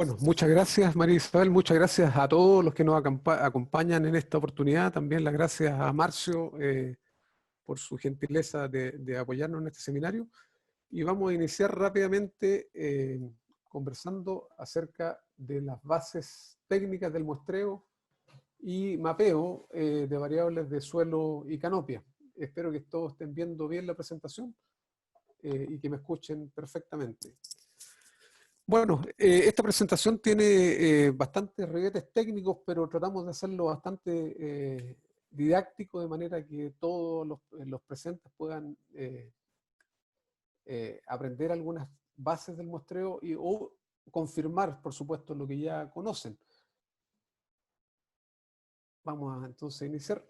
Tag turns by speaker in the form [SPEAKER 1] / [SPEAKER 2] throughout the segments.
[SPEAKER 1] Bueno, muchas gracias María Isabel, muchas gracias a todos los que nos acompañan en esta oportunidad. También las gracias a Marcio por su gentileza de apoyarnos en este seminario. Y vamos a iniciar rápidamente conversando acerca de las bases técnicas del muestreo y mapeo de variables de suelo y canopia. Espero que todos estén viendo bien la presentación y que me escuchen perfectamente. Bueno, esta presentación tiene bastantes reguetes técnicos, pero tratamos de hacerlo bastante didáctico, de manera que todos los presentes puedan aprender algunas bases del muestreo o confirmar, por supuesto, lo que ya conocen. Vamos a entonces iniciar.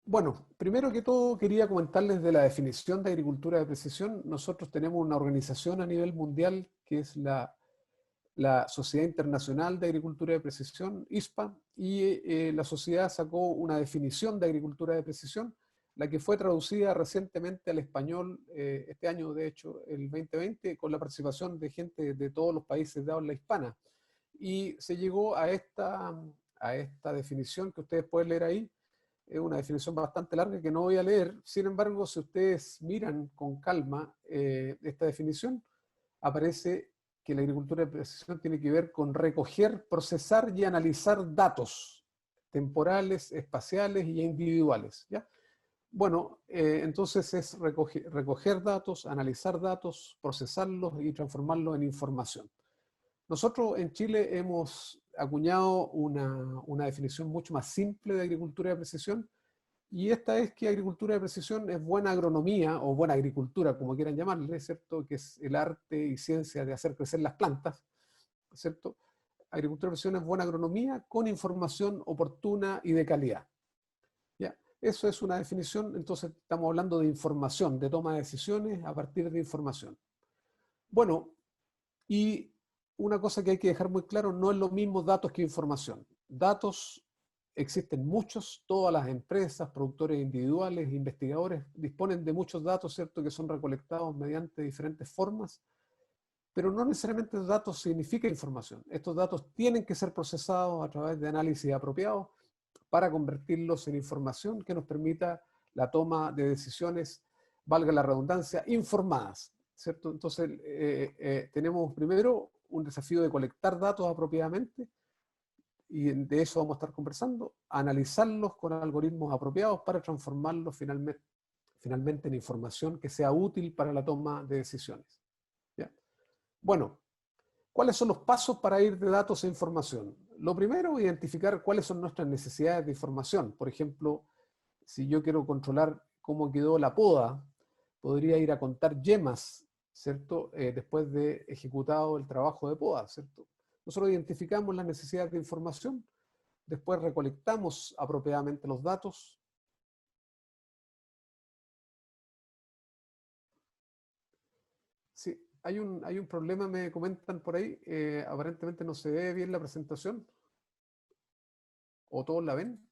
[SPEAKER 1] Bueno, primero que todo quería comentarles de la definición de agricultura de precisión. Nosotros tenemos una organización a nivel mundial que es la Sociedad Internacional de Agricultura de Precisión, ISPA, y la sociedad sacó una definición de agricultura de precisión, la que fue traducida recientemente al español este año, de hecho, el 2020, con la participación de gente de todos los países de habla hispana. Y se llegó a esta definición que ustedes pueden leer ahí. Es una definición bastante larga que no voy a leer. Sin embargo, si ustedes miran con calma esta definición, aparece que la agricultura de precisión tiene que ver con recoger, procesar y analizar datos temporales, espaciales y individuales, ¿ya? Bueno, entonces es recoger datos, analizar datos, procesarlos y transformarlos en información. Nosotros en Chile hemos acuñado una definición mucho más simple de agricultura de precisión, y esta es que agricultura de precisión es buena agronomía o buena agricultura, como quieran llamarle, ¿cierto? Que es el arte y ciencia de hacer crecer las plantas, ¿cierto? Agricultura de precisión es buena agronomía con información oportuna y de calidad. ¿Ya? Eso es una definición, entonces estamos hablando de información, de toma de decisiones a partir de información. Bueno, y una cosa que hay que dejar muy claro, no es lo mismo datos que información. Datos existen muchos, todas las empresas, productores individuales, investigadores, disponen de muchos datos, ¿cierto?, que son recolectados mediante diferentes formas, pero no necesariamente datos significa información. Estos datos tienen que ser procesados a través de análisis apropiados para convertirlos en información que nos permita la toma de decisiones, valga la redundancia, informadas, ¿cierto? Entonces, tenemos primero un desafío de colectar datos apropiadamente, y de eso vamos a estar conversando, analizarlos con algoritmos apropiados para transformarlos finalmente en información que sea útil para la toma de decisiones. ¿Ya? Bueno, ¿cuáles son los pasos para ir de datos a información? Lo primero, identificar cuáles son nuestras necesidades de información. Por ejemplo, si yo quiero controlar cómo quedó la poda, podría ir a contar yemas, ¿cierto? Después de ejecutado el trabajo de poda, ¿cierto? Nosotros identificamos las necesidades de información, después recolectamos apropiadamente los datos. Sí, hay un problema, me comentan por ahí, aparentemente no se ve bien la presentación, o todos la ven.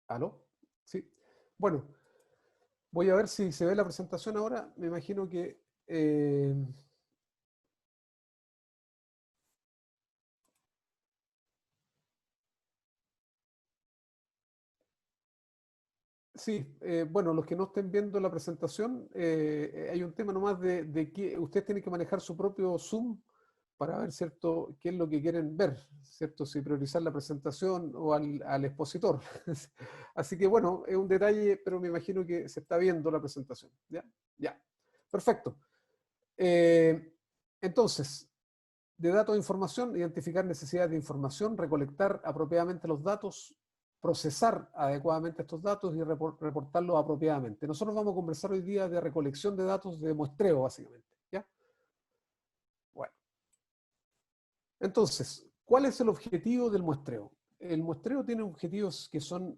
[SPEAKER 1] ¿Aló? Sí. Bueno, voy a ver si se ve la presentación ahora. Me imagino que... sí, bueno, los que no estén viendo la presentación, hay un tema nomás de que ustedes tienen que manejar su propio Zoom para ver, ¿cierto?, qué es lo que quieren ver, ¿cierto? Si priorizar la presentación o al expositor. Así que bueno, es un detalle, pero me imagino que se está viendo la presentación. ¿Ya? Ya. Perfecto. Eh, entonces, de datos de información, identificar necesidades de información, recolectar apropiadamente los datos, procesar adecuadamente estos datos y reportarlos apropiadamente. Nosotros vamos a conversar hoy día de recolección de datos de muestreo, básicamente. ¿Ya? Bueno. Entonces, ¿cuál es el objetivo del muestreo? El muestreo tiene objetivos que son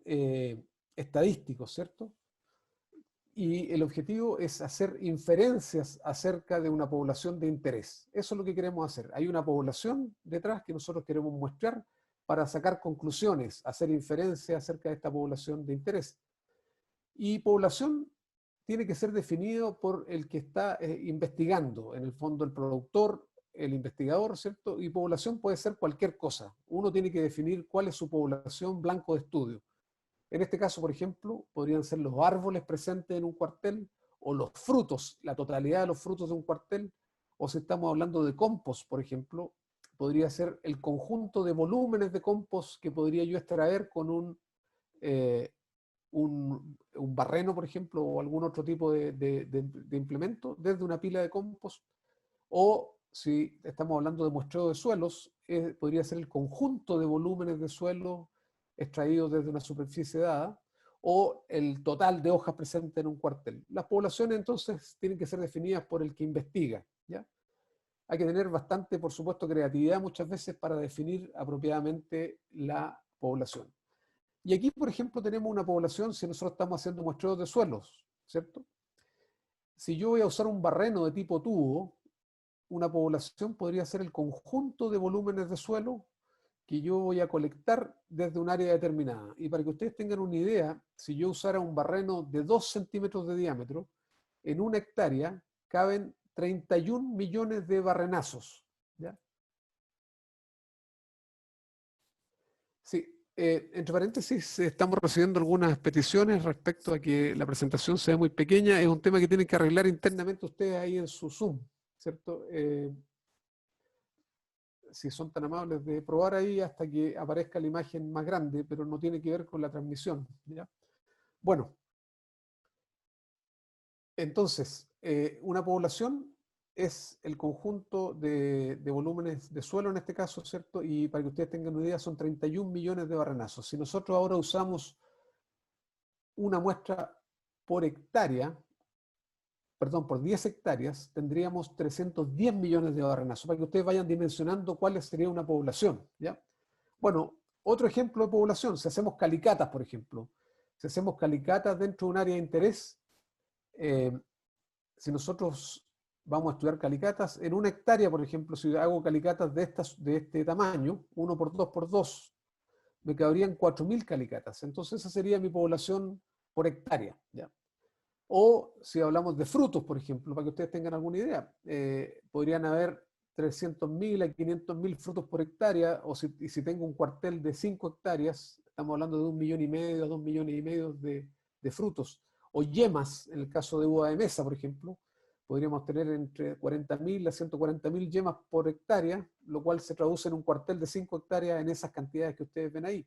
[SPEAKER 1] estadísticos, ¿cierto? Y el objetivo es hacer inferencias acerca de una población de interés. Eso es lo que queremos hacer. Hay una población detrás que nosotros queremos muestrear para sacar conclusiones, hacer inferencias acerca de esta población de interés. Y población tiene que ser definido por el que está investigando, en el fondo el productor, el investigador, ¿cierto? Y población puede ser cualquier cosa. Uno tiene que definir cuál es su población blanco de estudio. En este caso, por ejemplo, podrían ser los árboles presentes en un cuartel, o los frutos, la totalidad de los frutos de un cuartel, o si estamos hablando de compost, por ejemplo, podría ser el conjunto de volúmenes de compost que podría yo extraer con eh, un barreno, por ejemplo, o algún otro tipo de implemento desde una pila de compost, o si estamos hablando de muestreo de suelos, podría ser el conjunto de volúmenes de suelo extraídos desde una superficie dada, o el total de hojas presentes en un cuartel. Las poblaciones entonces tienen que ser definidas por el que investiga, ¿ya? Hay que tener bastante, por supuesto, creatividad muchas veces para definir apropiadamente la población. Y aquí, por ejemplo, tenemos una población, si nosotros estamos haciendo muestreos de suelos, ¿cierto? Si yo voy a usar un barreno de tipo tubo, una población podría ser el conjunto de volúmenes de suelo que yo voy a colectar desde un área determinada. Y para que ustedes tengan una idea, si yo usara un barreno de 2 centímetros de diámetro, en una hectárea caben 31 millones de barrenazos, ¿ya? Sí, entre paréntesis, estamos recibiendo algunas peticiones respecto a que la presentación sea muy pequeña. Es un tema que tienen que arreglar internamente ustedes ahí en su Zoom, ¿cierto? Si son tan amables de probar ahí hasta que aparezca la imagen más grande, pero no tiene que ver con la transmisión, ¿ya? Bueno, entonces, una población es el conjunto de volúmenes de suelo en este caso, ¿cierto? Y para que ustedes tengan una idea, son 31 millones de barrenazos. Si nosotros ahora usamos una muestra por hectárea, perdón, por 10 hectáreas, tendríamos 310 millones de barrenazos, para que ustedes vayan dimensionando cuál sería una población, ¿ya? Bueno, otro ejemplo de población, si hacemos calicatas, por ejemplo, si hacemos calicatas dentro de un área de interés, eh, si nosotros vamos a estudiar calicatas, en una hectárea, por ejemplo, si hago calicatas de este tamaño, 1 por 2 por 2, me cabrían 4.000 calicatas. Entonces esa sería mi población por hectárea, ¿ya? O si hablamos de frutos, por ejemplo, para que ustedes tengan alguna idea, podrían haber 300.000 a 500.000 frutos por hectárea, o y si tengo un cuartel de 5 hectáreas, estamos hablando de 1,5 millones, 2,5 millones de frutos. O yemas, en el caso de uva de mesa, por ejemplo, podríamos tener entre 40.000 a 140.000 yemas por hectárea, lo cual se traduce en un cuartel de 5 hectáreas en esas cantidades que ustedes ven ahí,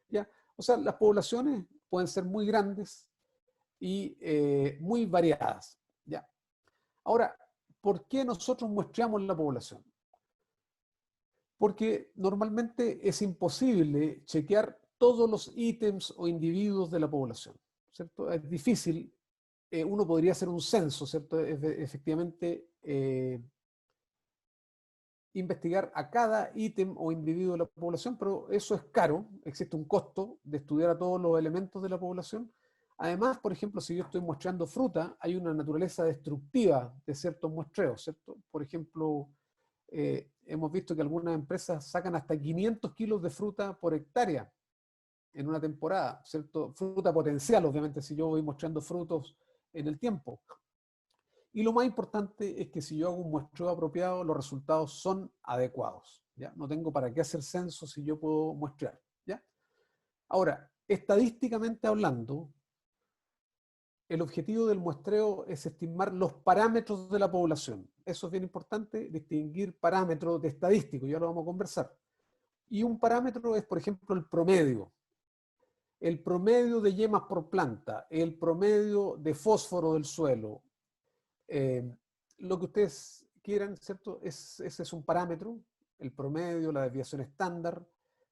[SPEAKER 1] ¿ya? O sea, las poblaciones pueden ser muy grandes y muy variadas, ¿ya? Ahora, ¿por qué nosotros muestreamos la población? Porque normalmente es imposible chequear todos los ítems o individuos de la población, ¿cierto? Es difícil, uno podría hacer un censo, ¿cierto? Efectivamente, investigar a cada ítem o individuo de la población, pero eso es caro, existe un costo de estudiar a todos los elementos de la población. Además, por ejemplo, si yo estoy muestreando fruta, hay una naturaleza destructiva de ciertos muestreos, ¿cierto? Por ejemplo, hemos visto que algunas empresas sacan hasta 500 kilos de fruta por hectárea en una temporada, ¿cierto? Fruta potencial, obviamente, si yo voy mostrando frutos en el tiempo. Y lo más importante es que si yo hago un muestreo apropiado, los resultados son adecuados, ¿ya? No tengo para qué hacer censo si yo puedo muestrear, ¿ya? Ahora, estadísticamente hablando, el objetivo del muestreo es estimar los parámetros de la población. Eso es bien importante, distinguir parámetros de estadístico, ya lo vamos a conversar. Y un parámetro es, por ejemplo, el promedio de yemas por planta, el promedio de fósforo del suelo, lo que ustedes quieran, ¿cierto? Ese es un parámetro, el promedio, la desviación estándar.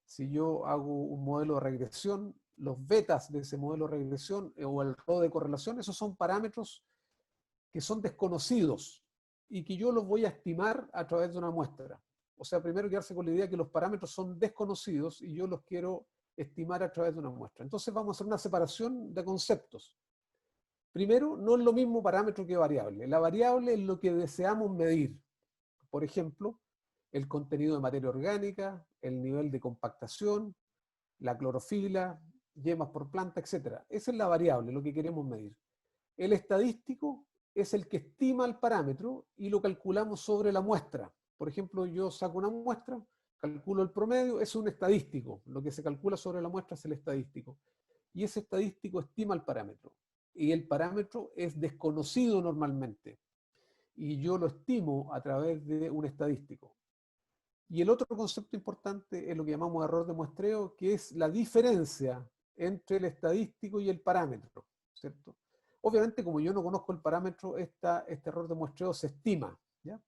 [SPEAKER 1] Si yo hago un modelo de regresión, los betas de ese modelo de regresión o el RO de correlación, esos son parámetros que son desconocidos y que yo los voy a estimar a través de una muestra. O sea, primero quedarse con la idea que los parámetros son desconocidos y yo los quiero estimar a través de una muestra. Entonces vamos a hacer una separación de conceptos. Primero, no es lo mismo parámetro que variable. La variable es lo que deseamos medir. Por ejemplo, el contenido de materia orgánica, el nivel de compactación, la clorofila, yemas por planta, etc. Esa es la variable, lo que queremos medir. El estadístico es el que estima el parámetro y lo calculamos sobre la muestra. Por ejemplo, yo saco una muestra, calculo el promedio, es un estadístico. Lo que se calcula sobre la muestra es el estadístico. Y ese estadístico estima el parámetro. Y el parámetro es desconocido normalmente. Y yo lo estimo a través de un estadístico. Y el otro concepto importante es lo que llamamos error de muestreo, que es la diferencia entre el estadístico y el parámetro, ¿cierto? Obviamente, como yo no conozco el parámetro, este error de muestreo se estima, ¿ya?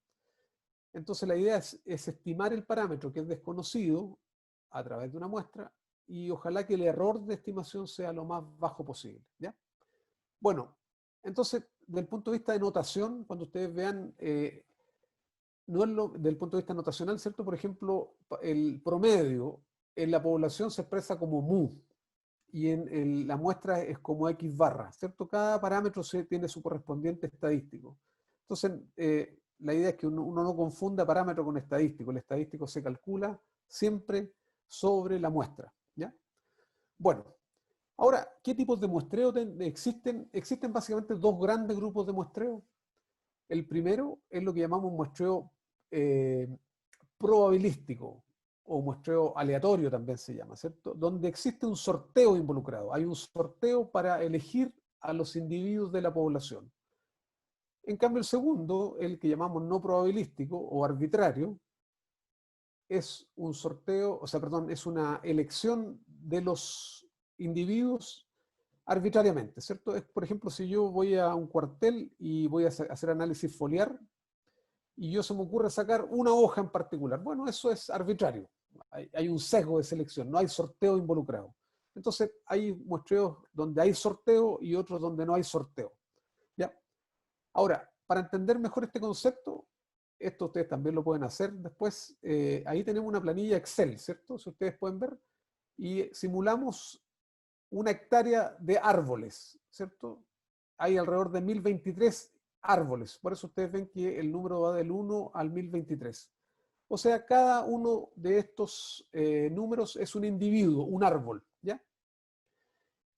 [SPEAKER 1] Entonces la idea es estimar el parámetro que es desconocido a través de una muestra y ojalá que el error de estimación sea lo más bajo posible, ¿ya? Bueno, entonces, desde el punto de vista de notación, cuando ustedes vean, no es desde el punto de vista notacional, ¿cierto? Por ejemplo, el promedio en la población se expresa como mu y en la muestra es como X barra, ¿cierto? Cada parámetro tiene su correspondiente estadístico. Entonces, la idea es que uno no confunda parámetro con estadístico. El estadístico se calcula siempre sobre la muestra, ¿ya? Bueno, ahora, ¿qué tipos de muestreo existen? Existen básicamente dos grandes grupos de muestreo. El primero es lo que llamamos muestreo probabilístico o muestreo aleatorio también se llama, ¿cierto? Donde existe un sorteo involucrado. Hay un sorteo para elegir a los individuos de la población. En cambio, el segundo, el que llamamos no probabilístico o arbitrario, es un sorteo, o sea, perdón, es una elección de los individuos arbitrariamente, ¿cierto? Es, por ejemplo, si yo voy a un cuartel y voy a hacer análisis foliar y yo se me ocurre sacar una hoja en particular. Bueno, eso es arbitrario. Hay un sesgo de selección, no hay sorteo involucrado. Entonces, hay muestreos donde hay sorteo y otros donde no hay sorteo. ¿Ya? Ahora, para entender mejor este concepto, esto ustedes también lo pueden hacer después. Ahí tenemos una planilla Excel, ¿cierto? Si ustedes pueden ver. Y simulamos una hectárea de árboles, ¿cierto? Hay alrededor de 1023 árboles. Por eso ustedes ven que el número va del 1 al 1023. O sea, cada uno de estos números es un individuo, un árbol, ¿ya?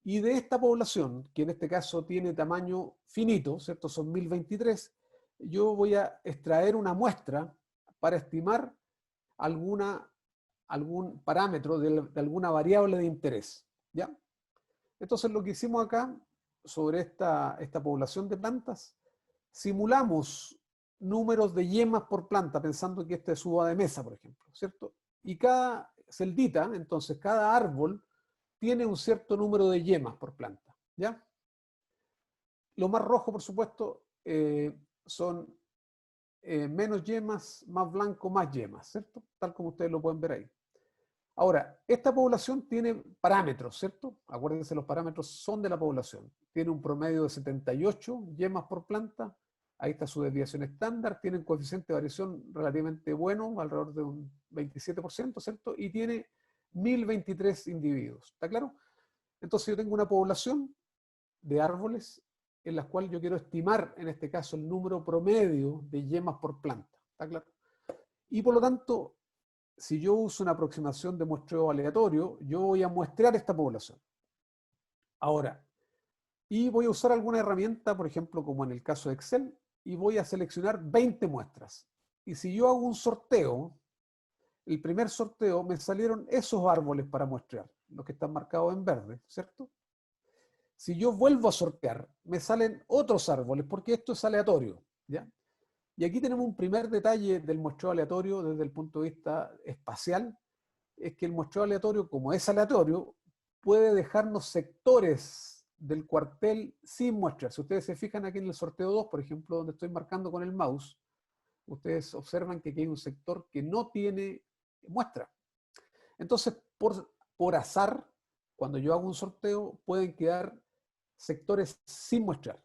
[SPEAKER 1] Y de esta población, que en este caso tiene tamaño finito, ¿cierto? Son 1023, yo voy a extraer una muestra para estimar algún parámetro de alguna variable de interés, ¿ya? Entonces lo que hicimos acá sobre esta población de plantas, simulamos números de yemas por planta, pensando que esta es uva de mesa, por ejemplo, ¿cierto? Y cada celdita, entonces cada árbol, tiene un cierto número de yemas por planta, ¿ya? Lo más rojo, por supuesto, son menos yemas, más blanco, más yemas, ¿cierto? Tal como ustedes lo pueden ver ahí. Ahora, esta población tiene parámetros, ¿cierto? Acuérdense, los parámetros son de la población. Tiene un promedio de 78 yemas por planta. Ahí está su desviación estándar. Tiene un coeficiente de variación relativamente bueno, alrededor de un 27%, ¿cierto? Y tiene 1023 individuos. ¿Está claro? Entonces yo tengo una población de árboles en las cuales yo quiero estimar, en este caso, el número promedio de yemas por planta. ¿Está claro? Y por lo tanto, si yo uso una aproximación de muestreo aleatorio, yo voy a muestrear esta población. Ahora, y voy a usar alguna herramienta, por ejemplo, como en el caso de Excel, y voy a seleccionar 20 muestras. Y si yo hago un sorteo, el primer sorteo me salieron esos árboles para muestrear, los que están marcados en verde, ¿cierto? Si yo vuelvo a sortear, me salen otros árboles, porque esto es aleatorio, ¿ya? Y aquí tenemos un primer detalle del muestreo aleatorio desde el punto de vista espacial, es que el muestreo aleatorio, como es aleatorio, puede dejarnos sectores del cuartel sin muestrear. Si ustedes se fijan aquí en el sorteo 2, por ejemplo, donde estoy marcando con el mouse, ustedes observan que aquí hay un sector que no tiene muestra. Entonces, por azar, cuando yo hago un sorteo, pueden quedar sectores sin muestrar.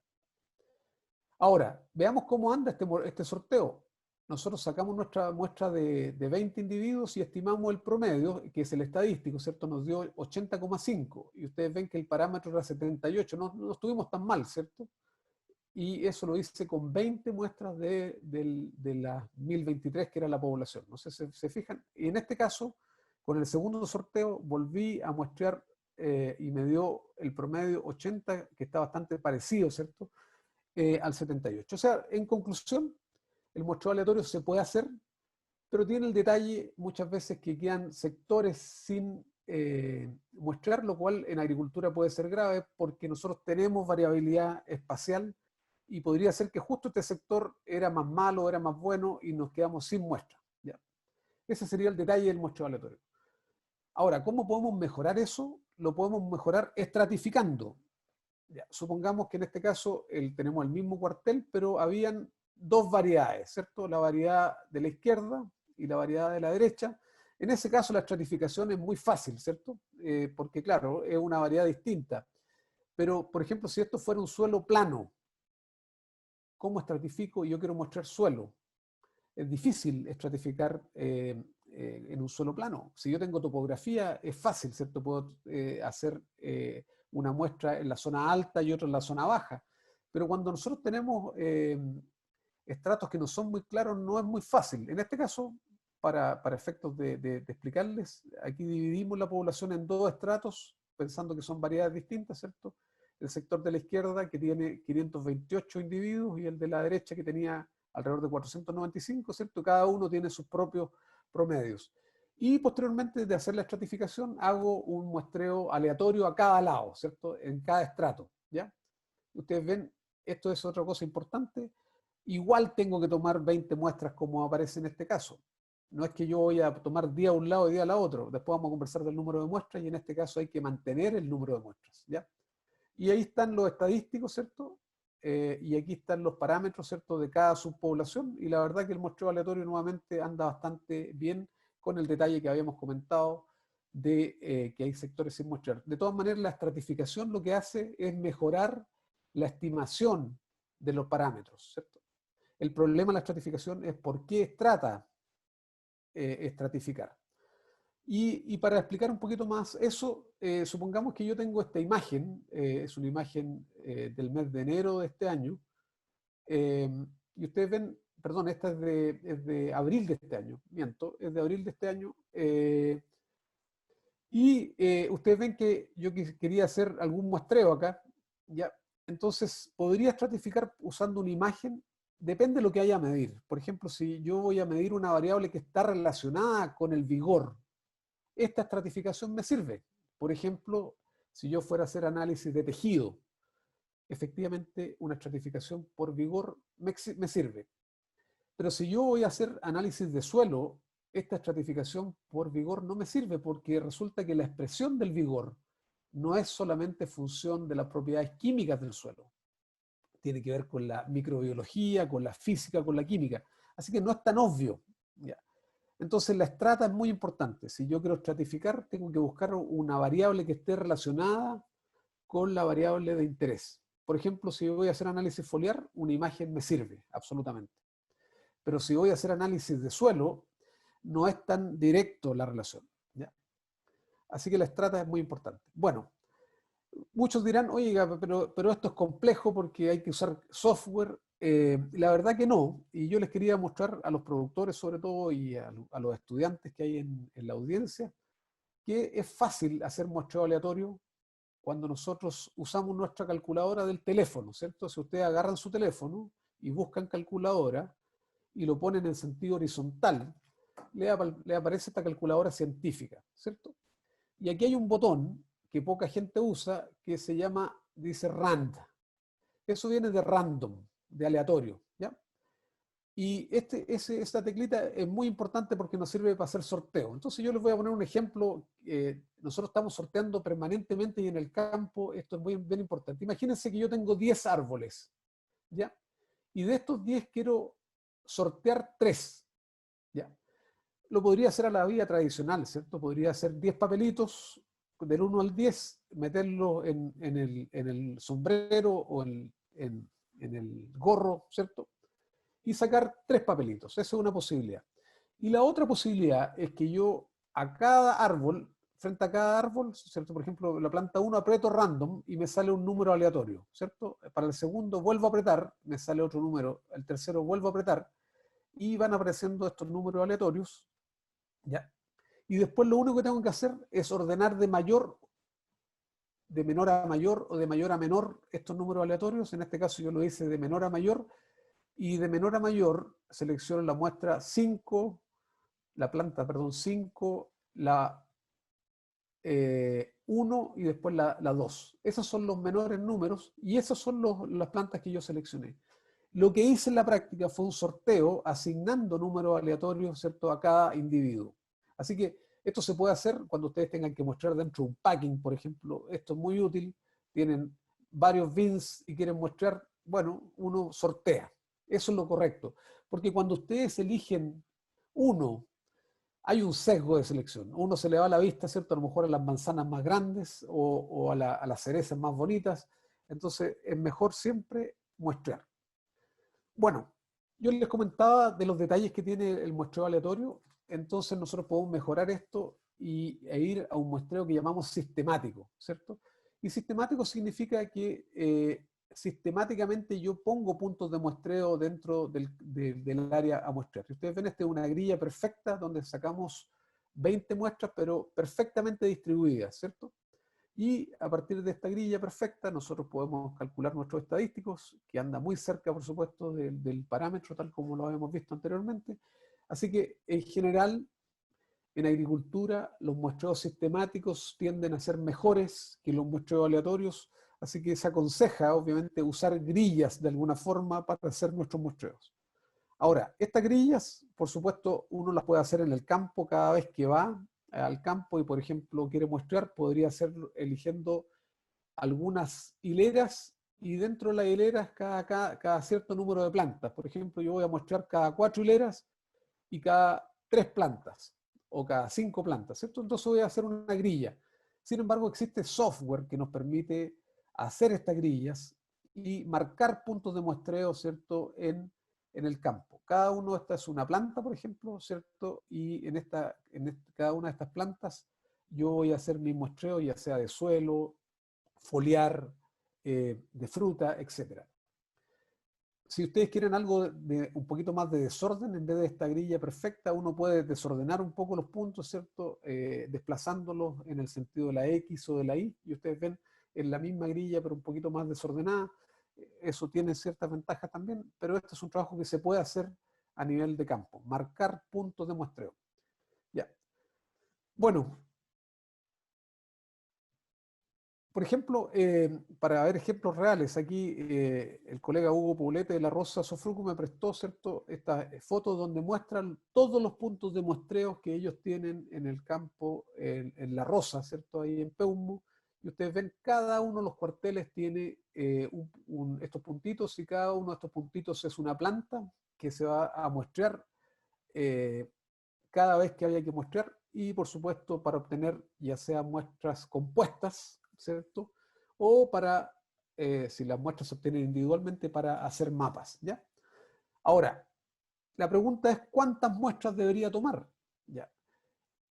[SPEAKER 1] Ahora, veamos cómo anda este sorteo. Nosotros sacamos nuestra muestra de 20 individuos y estimamos el promedio, que es el estadístico, ¿cierto? Nos dio 80,5 y ustedes ven que el parámetro era 78. No estuvimos tan mal, ¿cierto? Y eso lo hice con 20 muestras de las 1023 que era la población. No sé si se fijan. Y en este caso, con el segundo sorteo, volví a muestrear y me dio el promedio 80, que está bastante parecido, ¿cierto? Al 78. O sea, en conclusión, el muestreo aleatorio se puede hacer, pero tiene el detalle muchas veces que quedan sectores sin muestrear, lo cual en agricultura puede ser grave porque nosotros tenemos variabilidad espacial y podría ser que justo este sector era más malo, era más bueno y nos quedamos sin muestra. ¿Ya? Ese sería el detalle del muestreo aleatorio. Ahora, ¿cómo podemos mejorar eso? Lo podemos mejorar estratificando. Ya, supongamos que en este caso tenemos el mismo cuartel, pero habían dos variedades, ¿cierto? La variedad de la izquierda y la variedad de la derecha. En ese caso la estratificación es muy fácil, ¿cierto? Porque claro, es una variedad distinta. Pero, por ejemplo, si esto fuera un suelo plano, ¿cómo estratifico? Yo quiero mostrar suelo. Es difícil estratificar en un suelo plano. Si yo tengo topografía, es fácil, ¿cierto? Puedo hacer una muestra en la zona alta y otra en la zona baja. Pero cuando nosotros tenemos estratos que no son muy claros, no es muy fácil. En este caso, para efectos de explicarles, aquí dividimos la población en dos estratos, pensando que son variedades distintas, ¿cierto? El sector de la izquierda, que tiene 528 individuos, y el de la derecha, que tenía alrededor de 495, ¿cierto? Cada uno tiene sus propios promedios. Y posteriormente de hacer la estratificación, hago un muestreo aleatorio a cada lado, ¿cierto? En cada estrato, ¿ya? Ustedes ven, esto es otra cosa importante. Igual tengo que tomar 20 muestras como aparece en este caso. No es que yo voy a tomar día a un lado y día al otro. Después vamos a conversar del número de muestras y en este caso hay que mantener el número de muestras, ¿ya? Y ahí están los estadísticos, ¿cierto? Y aquí están los parámetros, ¿cierto? De cada subpoblación. Y la verdad que el muestreo aleatorio nuevamente anda bastante bien con el detalle que habíamos comentado de que hay sectores sin muestrear. De todas maneras, la estratificación lo que hace es mejorar la estimación de los parámetros, ¿cierto? El problema de la estratificación es por qué trata estratificar. Y para explicar un poquito más eso, supongamos que yo tengo esta imagen, es una imagen del mes de enero de este año, y ustedes ven, perdón, esta es de abril de este año, miento, es de abril de este año, y ustedes ven que yo quería hacer algún muestreo acá, ¿ya? Entonces podría estratificar usando una imagen, depende de lo que haya a medir. Por ejemplo, si yo voy a medir una variable que está relacionada con el vigor, esta estratificación me sirve. Por ejemplo, si yo fuera a hacer análisis de tejido, efectivamente una estratificación por vigor me sirve. Pero si yo voy a hacer análisis de suelo, esta estratificación por vigor no me sirve porque resulta que la expresión del vigor no es solamente función de las propiedades químicas del suelo. Tiene que ver con la microbiología, con la física, con la química. Así que no es tan obvio. ¿Ya? Entonces la estrata es muy importante. Si yo quiero estratificar, tengo que buscar una variable que esté relacionada con la variable de interés. Por ejemplo, si voy a hacer análisis foliar, una imagen me sirve, absolutamente. Pero si voy a hacer análisis de suelo, no es tan directo la relación, ¿ya? Así que la estrata es muy importante. Bueno, muchos dirán, oiga, pero esto es complejo porque hay que usar software. La verdad que no, y yo les quería mostrar a los productores sobre todo y a los estudiantes que hay en la audiencia, que es fácil hacer muestreo aleatorio cuando nosotros usamos nuestra calculadora del teléfono, ¿cierto? Si ustedes agarran su teléfono y buscan calculadora y lo ponen en sentido horizontal, le aparece esta calculadora científica, ¿cierto? Y aquí hay un botón que poca gente usa que se llama, dice RAND. Eso viene de random, de aleatorio, ¿ya? Y esta teclita es muy importante porque nos sirve para hacer sorteo. Entonces yo les voy a poner un ejemplo. Nosotros estamos sorteando permanentemente y en el campo esto es muy bien importante. Imagínense que yo tengo 10 árboles, ¿ya? Y de estos 10 quiero sortear 3, ¿ya? Lo podría hacer a la vía tradicional, ¿cierto? Podría hacer 10 papelitos del 1 al 10, meterlo en el sombrero o en el gorro, ¿cierto? Y sacar 3 papelitos. Esa es una posibilidad. Y la otra posibilidad es que yo a cada árbol, frente a cada árbol, ¿cierto? Por ejemplo, la planta 1 aprieto random y me sale un número aleatorio, ¿cierto? Para el segundo vuelvo a apretar, me sale otro número, el tercero vuelvo a apretar y van apareciendo estos números aleatorios, ¿ya? Y después lo único que tengo que hacer es ordenar de mayor de menor a mayor o de mayor a menor estos números aleatorios. En este caso yo lo hice de menor a mayor, y de menor a mayor selecciono la muestra 5, la planta, perdón, 5, la 1 y después la 2. Esos son los menores números y esas son las plantas que yo seleccioné. Lo que hice en la práctica fue un sorteo asignando números aleatorios, ¿cierto?, a cada individuo. Así que esto se puede hacer cuando ustedes tengan que mostrar dentro de un packing, por ejemplo. Esto es muy útil. Tienen varios bins y quieren mostrar, bueno, uno sortea. Eso es lo correcto. Porque cuando ustedes eligen uno, hay un sesgo de selección. Uno se le va a la vista, ¿cierto? A lo mejor a las manzanas más grandes o a las cerezas más bonitas. Entonces es mejor siempre muestrear. Bueno, yo les comentaba de los detalles que tiene el muestreo aleatorio. Entonces nosotros podemos mejorar esto e ir a un muestreo que llamamos sistemático, ¿cierto? Y sistemático significa que sistemáticamente yo pongo puntos de muestreo dentro del área a muestrear. Si ustedes ven, esta es una grilla perfecta donde sacamos 20 muestras, pero perfectamente distribuidas, ¿cierto? Y a partir de esta grilla perfecta nosotros podemos calcular nuestros estadísticos, que anda muy cerca, por supuesto, del parámetro, tal como lo habíamos visto anteriormente. Así que, en general, en agricultura, los muestreos sistemáticos tienden a ser mejores que los muestreos aleatorios, así que se aconseja, obviamente, usar grillas de alguna forma para hacer nuestros muestreos. Ahora, estas grillas, por supuesto, uno las puede hacer en el campo cada vez que va al campo y, por ejemplo, quiere muestrear, podría hacerlo eligiendo algunas hileras y dentro de las hileras cada cierto número de plantas. Por ejemplo, yo voy a muestrear cada 4 hileras y cada 3 plantas o cada 5 plantas, ¿cierto? Entonces voy a hacer una grilla. Sin embargo, existe software que nos permite hacer estas grillas y marcar puntos de muestreo, ¿cierto?, en el campo. Cada uno de estas es una planta, por ejemplo, ¿cierto? Y cada una de estas plantas yo voy a hacer mi muestreo, ya sea de suelo, foliar, de fruta, etc. Si ustedes quieren algo un poquito más de desorden, en vez de esta grilla perfecta, uno puede desordenar un poco los puntos, ¿cierto? Desplazándolos en el sentido de la X o de la Y, y ustedes ven en la misma grilla, pero un poquito más desordenada. Eso tiene ciertas ventajas también, pero este es un trabajo que se puede hacer a nivel de campo, marcar puntos de muestreo. Ya. Bueno, por ejemplo, para ver ejemplos reales, aquí el colega Hugo Poblete de la Rosa Sofruco me prestó, ¿cierto?, estas fotos donde muestran todos los puntos de muestreo que ellos tienen en el campo, en La Rosa, ¿cierto?, ahí en Peumo, y ustedes ven cada uno de los cuarteles tiene estos puntitos, y cada uno de estos puntitos es una planta que se va a muestrear cada vez que haya que muestrear, y por supuesto para obtener ya sea muestras compuestas, ¿cierto? O para, si las muestras se obtienen individualmente, para hacer mapas, ¿ya? Ahora, la pregunta es ¿cuántas muestras debería tomar? ¿Ya?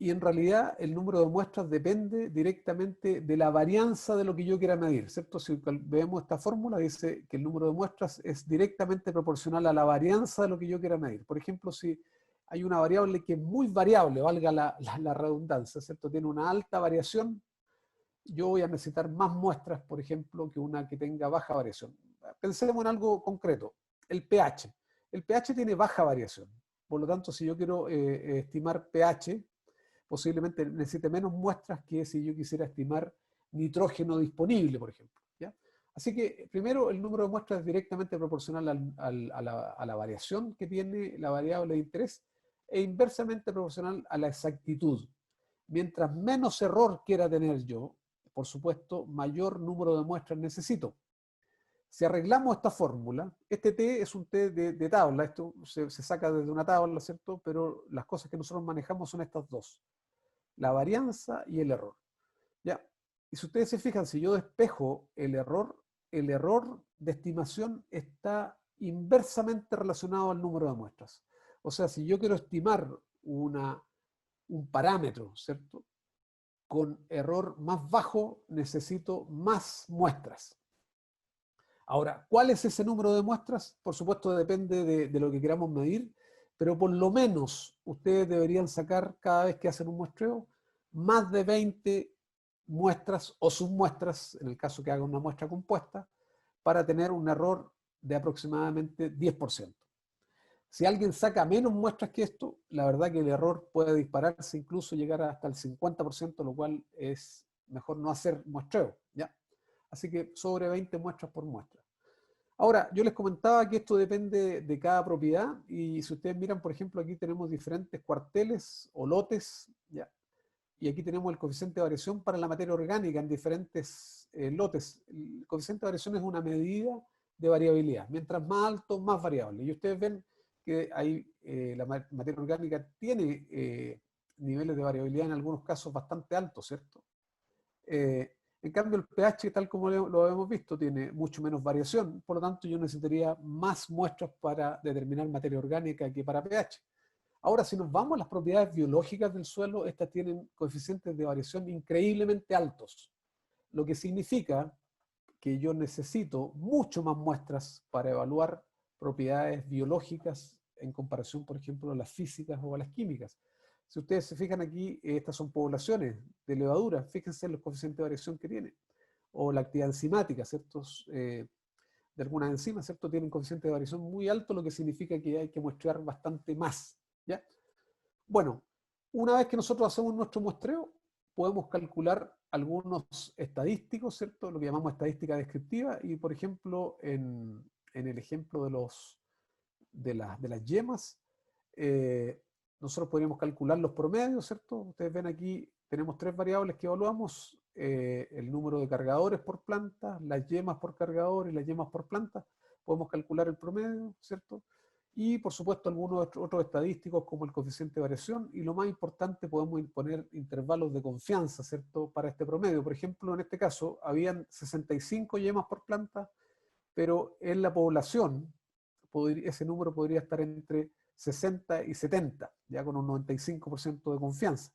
[SPEAKER 1] Y en realidad el número de muestras depende directamente de la varianza de lo que yo quiera medir, ¿cierto? Si vemos esta fórmula, dice que el número de muestras es directamente proporcional a la varianza de lo que yo quiera medir. Por ejemplo, si hay una variable que es muy variable, valga la redundancia, ¿cierto? Tiene una alta variación, yo voy a necesitar más muestras, por ejemplo, que una que tenga baja variación. Pensemos en algo concreto, el pH. El pH tiene baja variación, por lo tanto, si yo quiero estimar pH, posiblemente necesite menos muestras que si yo quisiera estimar nitrógeno disponible, por ejemplo, ¿ya? Así que, primero, el número de muestras es directamente proporcional a la variación que tiene la variable de interés e inversamente proporcional a la exactitud. Mientras menos error quiera tener yo, por supuesto, mayor número de muestras necesito. Si arreglamos esta fórmula, este T es un T de tabla, esto se saca desde una tabla, ¿cierto? Pero las cosas que nosotros manejamos son estas dos, la varianza y el error. ¿Ya? Y si ustedes se fijan, si yo despejo el error de estimación está inversamente relacionado al número de muestras. O sea, si yo quiero estimar un parámetro, ¿cierto?, con error más bajo, necesito más muestras. Ahora, ¿cuál es ese número de muestras? Por supuesto, depende de lo que queramos medir, pero por lo menos ustedes deberían sacar cada vez que hacen un muestreo más de 20 muestras o submuestras, en el caso que haga una muestra compuesta, para tener un error de aproximadamente 10%. Si alguien saca menos muestras que esto, la verdad que el error puede dispararse, incluso llegar hasta el 50%, lo cual es mejor no hacer muestreo, ¿ya? Así que sobre 20 muestras por muestra. Ahora, yo les comentaba que esto depende de cada propiedad, y si ustedes miran, por ejemplo, aquí tenemos diferentes cuarteles o lotes, ¿ya? Y aquí tenemos el coeficiente de variación para la materia orgánica en diferentes lotes. El coeficiente de variación es una medida de variabilidad. Mientras más alto, más variable. Y ustedes ven que ahí la materia orgánica tiene niveles de variabilidad en algunos casos bastante altos, ¿cierto? En cambio, el pH, tal como lo hemos visto, tiene mucho menos variación. Por lo tanto, yo necesitaría más muestras para determinar materia orgánica que para pH. Ahora, si nos vamos a las propiedades biológicas del suelo, estas tienen coeficientes de variación increíblemente altos, lo que significa que yo necesito mucho más muestras para evaluar propiedades biológicas en comparación, por ejemplo, a las físicas o a las químicas. Si ustedes se fijan aquí, estas son poblaciones de levaduras, fíjense en los coeficientes de variación que tienen, o la actividad enzimática, ¿ciertos? De algunas enzimas, ¿cierto? Tienen coeficientes de variación muy altos, lo que significa que hay que muestrear bastante más, ¿ya? Bueno, una vez que nosotros hacemos nuestro muestreo, podemos calcular algunos estadísticos, ¿cierto? Lo que llamamos estadística descriptiva, y por ejemplo, en el ejemplo de las yemas, nosotros podríamos calcular los promedios, ¿cierto? Ustedes ven aquí, tenemos tres variables que evaluamos, el número de cargadores por planta, las yemas por cargador y las yemas por planta. Podemos calcular el promedio, ¿cierto? Y por supuesto algunos otros estadísticos como el coeficiente de variación, y lo más importante, podemos poner intervalos de confianza, ¿cierto?, para este promedio. Por ejemplo, en este caso habían 65 yemas por planta, pero en la población ese número podría estar entre 60 y 70, ya con un 95% de confianza.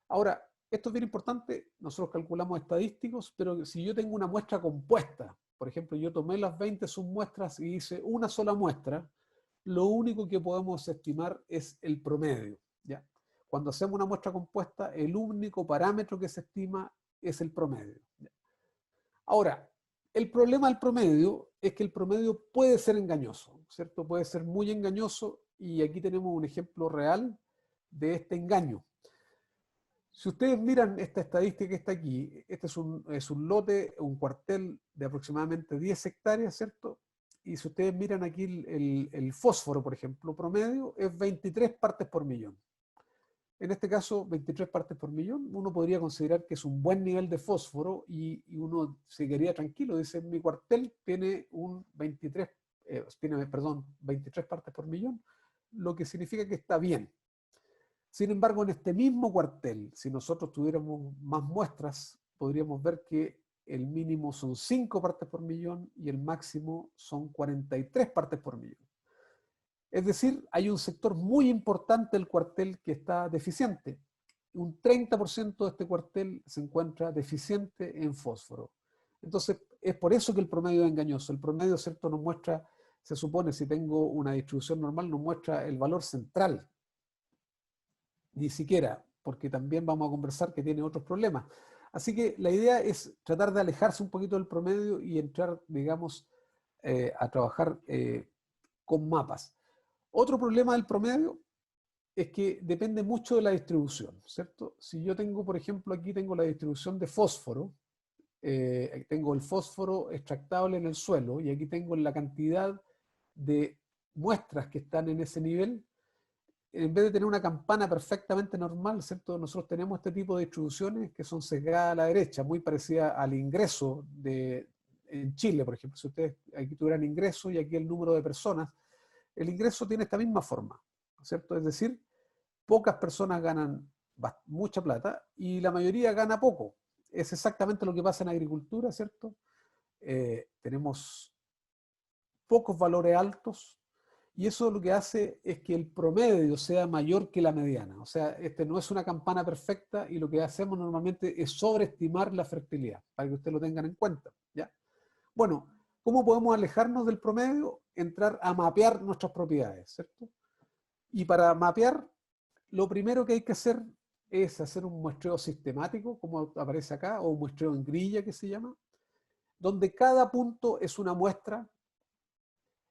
[SPEAKER 1] Ahora, esto es bien importante, nosotros calculamos estadísticos, pero si yo tengo una muestra compuesta, por ejemplo, yo tomé las 20 submuestras y hice una sola muestra, lo único que podemos estimar es el promedio, ¿ya? Cuando hacemos una muestra compuesta, el único parámetro que se estima es el promedio, ¿ya? Ahora, el problema del promedio es que el promedio puede ser engañoso, ¿cierto? Puede ser muy engañoso, y aquí tenemos un ejemplo real de este engaño. Si ustedes miran esta estadística que está aquí, este es un lote, un cuartel de aproximadamente 10 hectáreas, ¿cierto? Y si ustedes miran aquí el fósforo, por ejemplo, promedio es 23 partes por millón. En este caso, 23 partes por millón, uno podría considerar que es un buen nivel de fósforo, y uno se quedaría tranquilo. Dice, mi cuartel tiene un 23, perdón, 23 partes por millón, lo que significa que está bien. Sin embargo, en este mismo cuartel, si nosotros tuviéramos más muestras, podríamos ver que el mínimo son 5 partes por millón y el máximo son 43 partes por millón. Es decir, hay un sector muy importante del cuartel que está deficiente. Un 30% de este cuartel se encuentra deficiente en fósforo. Entonces, es por eso que el promedio es engañoso. El promedio, ¿cierto?, nos muestra, se supone, si tengo una distribución normal, nos muestra el valor central. Ni siquiera, porque también vamos a conversar que tiene otros problemas. Así que la idea es tratar de alejarse un poquito del promedio y entrar, digamos, a trabajar con mapas. Otro problema del promedio es que depende mucho de la distribución, ¿cierto? Si yo tengo, por ejemplo, aquí tengo la distribución de fósforo, tengo el fósforo extractable en el suelo, y aquí tengo la cantidad de muestras que están en ese nivel. En vez de tener una campana perfectamente normal, ¿cierto?, nosotros tenemos este tipo de distribuciones que son sesgadas a la derecha, muy parecida al ingreso en Chile, por ejemplo. Si ustedes aquí tuvieran ingreso y aquí el número de personas, el ingreso tiene esta misma forma, ¿cierto? Es decir, pocas personas ganan mucha plata y la mayoría gana poco. Es exactamente lo que pasa en agricultura, ¿cierto? Tenemos pocos valores altos, y eso lo que hace es que el promedio sea mayor que la mediana. O sea, este no es una campana perfecta, y lo que hacemos normalmente es sobreestimar la fertilidad, para que ustedes lo tengan en cuenta, ¿ya? Bueno, ¿cómo podemos alejarnos del promedio? Entrar a mapear nuestras propiedades, ¿cierto? Y para mapear, lo primero que hay que hacer es hacer un muestreo sistemático, como aparece acá, o un muestreo en grilla que se llama, donde cada punto es una muestra.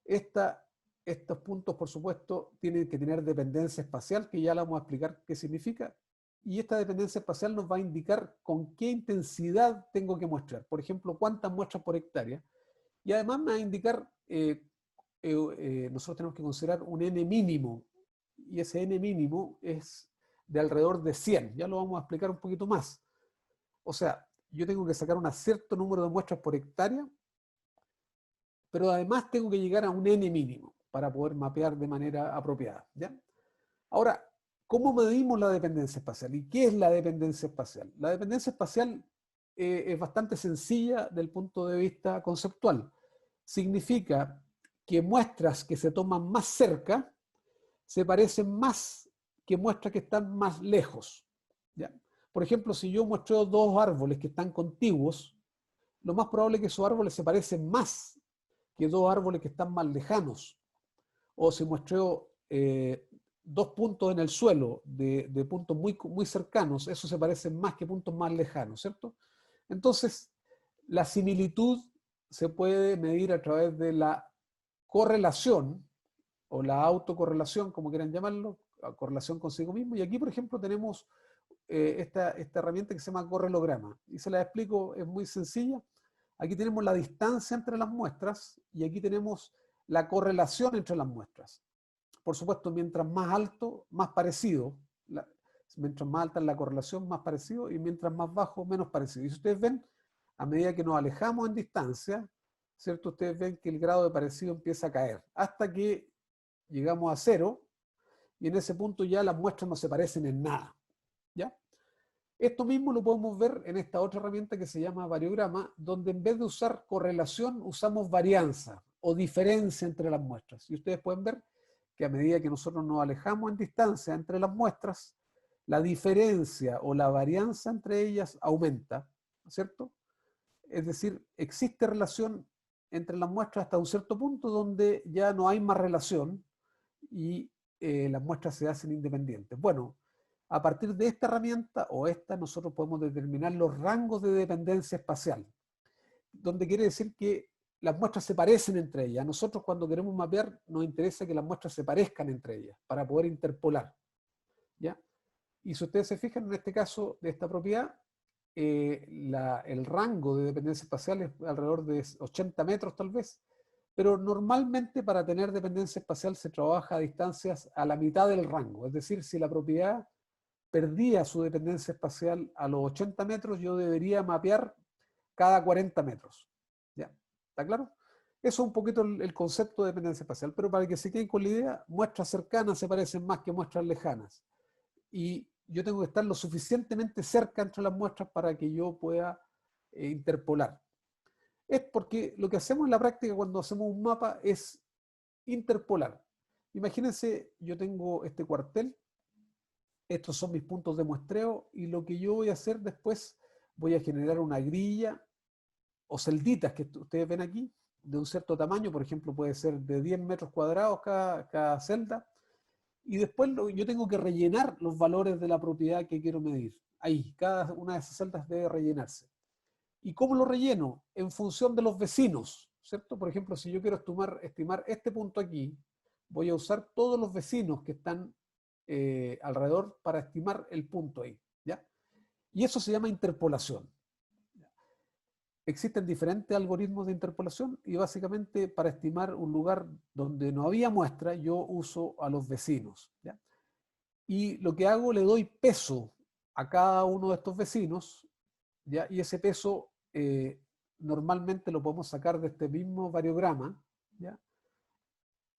[SPEAKER 1] Estos puntos, por supuesto, tienen que tener dependencia espacial, que ya la vamos a explicar qué significa, y esta dependencia espacial nos va a indicar con qué intensidad tengo que muestrar. Por ejemplo, cuántas muestras por hectárea, y además me va a indicar, nosotros tenemos que considerar un n mínimo, y ese n mínimo es de alrededor de 100. Ya lo vamos a explicar un poquito más. O sea, yo tengo que sacar un cierto número de muestras por hectárea, pero además tengo que llegar a un n mínimo para poder mapear de manera apropiada, ¿ya? Ahora, ¿cómo medimos la dependencia espacial? ¿Y qué es la dependencia espacial? La dependencia espacial es bastante sencilla desde el punto de vista conceptual. Significa que muestras que se toman más cerca se parecen más que muestras que están más lejos, ¿ya? Por ejemplo, si yo muestro dos árboles que están contiguos, lo más probable es que esos árboles se parecen más que dos árboles que están más lejanos. O si muestreo dos puntos en el suelo de puntos muy cercanos, eso se parecen más que puntos más lejanos, ¿cierto? Entonces, la similitud se puede medir a través de la correlación o la autocorrelación, como quieran llamarlo, correlación consigo mismo. Y aquí, por ejemplo, tenemos esta herramienta que se llama correlograma. Y se la explico, es muy sencilla. Aquí tenemos la distancia entre las muestras y aquí tenemos la correlación entre las muestras. Por supuesto, mientras más alto, más parecido. Mientras más alta es la correlación, más parecido, y mientras más bajo, menos parecido. Y si ustedes ven, a medida que nos alejamos en distancia, ¿cierto? Ustedes ven que el grado de parecido empieza a caer, hasta que llegamos a cero, y en ese punto ya las muestras no se parecen en nada, ¿ya? Esto mismo lo podemos ver en esta otra herramienta que se llama variograma, donde en vez de usar correlación, usamos varianza o diferencia entre las muestras. Y ustedes pueden ver que a medida que nosotros nos alejamos en distancia entre las muestras, la diferencia o la varianza entre ellas aumenta, ¿cierto? Es decir, existe relación entre las muestras hasta un cierto punto donde ya no hay más relación y las muestras se hacen independientes. Bueno, a partir de esta herramienta o esta, nosotros podemos determinar los rangos de dependencia espacial, donde quiere decir que las muestras se parecen entre ellas. A nosotros, cuando queremos mapear, nos interesa que las muestras se parezcan entre ellas para poder interpolar, ¿ya? Y si ustedes se fijan, en este caso de esta propiedad, el rango de dependencia espacial es alrededor de 80 metros tal vez, pero normalmente para tener dependencia espacial se trabaja a distancias a la mitad del rango. Es decir, si la propiedad perdía su dependencia espacial a los 80 metros, yo debería mapear cada 40 metros. ¿Ya? ¿Está claro? Eso es un poquito el concepto de dependencia espacial, pero para que se queden con la idea, muestras cercanas se parecen más que muestras lejanas. Y yo tengo que estar lo suficientemente cerca entre las muestras para que yo pueda interpolar. Es porque lo que hacemos en la práctica cuando hacemos un mapa es interpolar. Imagínense, yo tengo este cuartel, estos son mis puntos de muestreo, y lo que yo voy a hacer después, voy a generar una grilla o celditas que ustedes ven aquí, de un cierto tamaño, por ejemplo, puede ser de 10 metros cuadrados cada celda, y después yo tengo que rellenar los valores de la propiedad que quiero medir. Ahí, cada una de esas celdas debe rellenarse. ¿Y cómo lo relleno? En función de los vecinos, ¿cierto? Por ejemplo, si yo quiero estimar este punto aquí, voy a usar todos los vecinos que están alrededor para estimar el punto ahí, ¿ya? Y eso se llama interpolación. Existen diferentes algoritmos de interpolación y básicamente para estimar un lugar donde no había muestra, yo uso a los vecinos, ¿ya? Y lo que hago, le doy peso a cada uno de estos vecinos, ¿ya? Y ese peso normalmente lo podemos sacar de este mismo variograma, ¿ya?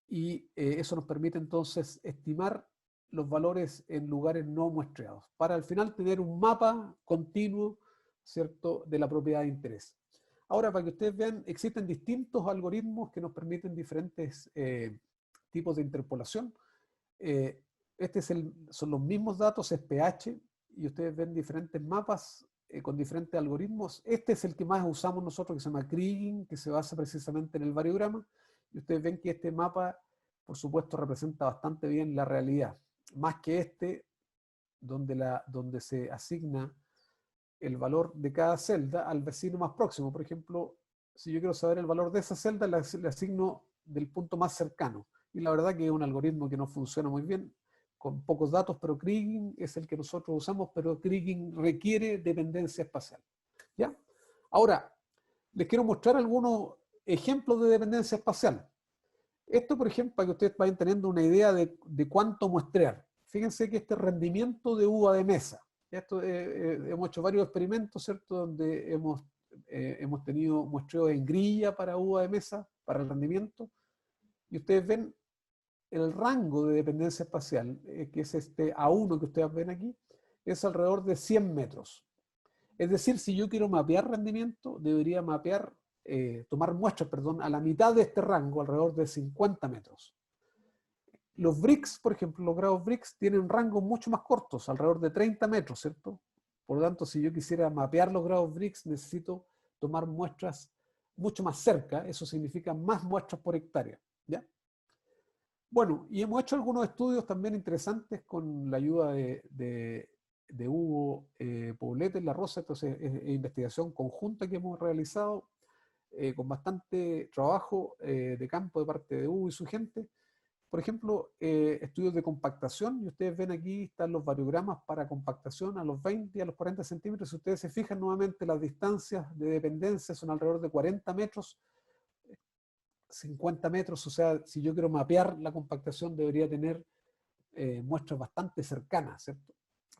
[SPEAKER 1] Y eso nos permite entonces estimar los valores en lugares no muestreados, para al final tener un mapa continuo, ¿cierto?, de la propiedad de interés. Ahora, para que ustedes vean, existen distintos algoritmos que nos permiten diferentes tipos de interpolación. Son los mismos datos, es pH, y ustedes ven diferentes mapas con diferentes algoritmos. Este es el que más usamos nosotros, que se llama Kriging, que se basa precisamente en el variograma. Y ustedes ven que este mapa, por supuesto, representa bastante bien la realidad. Más que este, donde se asigna el valor de cada celda al vecino más próximo. Por ejemplo, si yo quiero saber el valor de esa celda, le asigno del punto más cercano. Y la verdad que es un algoritmo que no funciona muy bien, con pocos datos, pero Kriging es el que nosotros usamos, pero Kriging requiere dependencia espacial. ¿Ya? Ahora, les quiero mostrar algunos ejemplos de dependencia espacial. Esto, por ejemplo, para que ustedes vayan teniendo una idea de cuánto muestrear. Fíjense que este rendimiento de uva de mesa. Esto, hemos hecho varios experimentos, ¿cierto? Donde hemos tenido muestreo en grilla para uva de mesa, para el rendimiento. Y ustedes ven el rango de dependencia espacial, que es este A1 que ustedes ven aquí, es alrededor de 100 metros. Es decir, si yo quiero mapear rendimiento, debería tomar muestras, perdón, a la mitad de este rango, alrededor de 50 metros. Los BRICS, por ejemplo, los grados BRICS tienen rangos mucho más cortos, alrededor de 30 metros, ¿cierto? Por lo tanto, si yo quisiera mapear los grados BRICS, necesito tomar muestras mucho más cerca, eso significa más muestras por hectárea, ¿ya? Bueno, y hemos hecho algunos estudios también interesantes con la ayuda de Hugo Poblete en La Rosa. Entonces es investigación conjunta que hemos realizado con bastante trabajo de campo de parte de Hugo y su gente. Por ejemplo, estudios de compactación, y ustedes ven aquí están los variogramas para compactación a los 20 y a los 40 centímetros. Si ustedes se fijan nuevamente, las distancias de dependencia son alrededor de 40 metros, 50 metros, o sea, si yo quiero mapear la compactación debería tener muestras bastante cercanas, ¿cierto?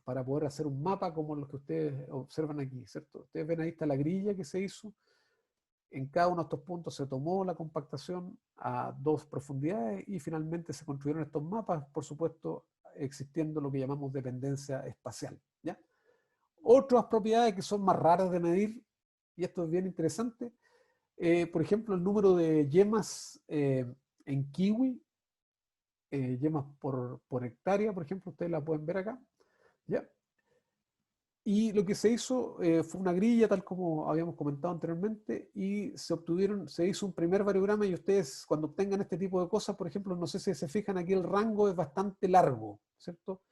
[SPEAKER 1] Para poder hacer un mapa como los que ustedes observan aquí, ¿cierto? Ustedes ven ahí está la grilla que se hizo. En cada uno de estos puntos se tomó la compactación a 2 profundidades y finalmente se construyeron estos mapas, por supuesto, existiendo lo que llamamos dependencia espacial, ¿ya? Otras propiedades que son más raras de medir, y esto es bien interesante, por ejemplo, el número de yemas en kiwi, yemas por hectárea, por ejemplo, ustedes la pueden ver acá, ¿ya? Y lo que se hizo fue una grilla, tal como habíamos comentado anteriormente, y se hizo un primer variograma, y ustedes cuando obtengan este tipo de cosas, por ejemplo, no sé si se fijan aquí, el rango es bastante largo, ¿cierto?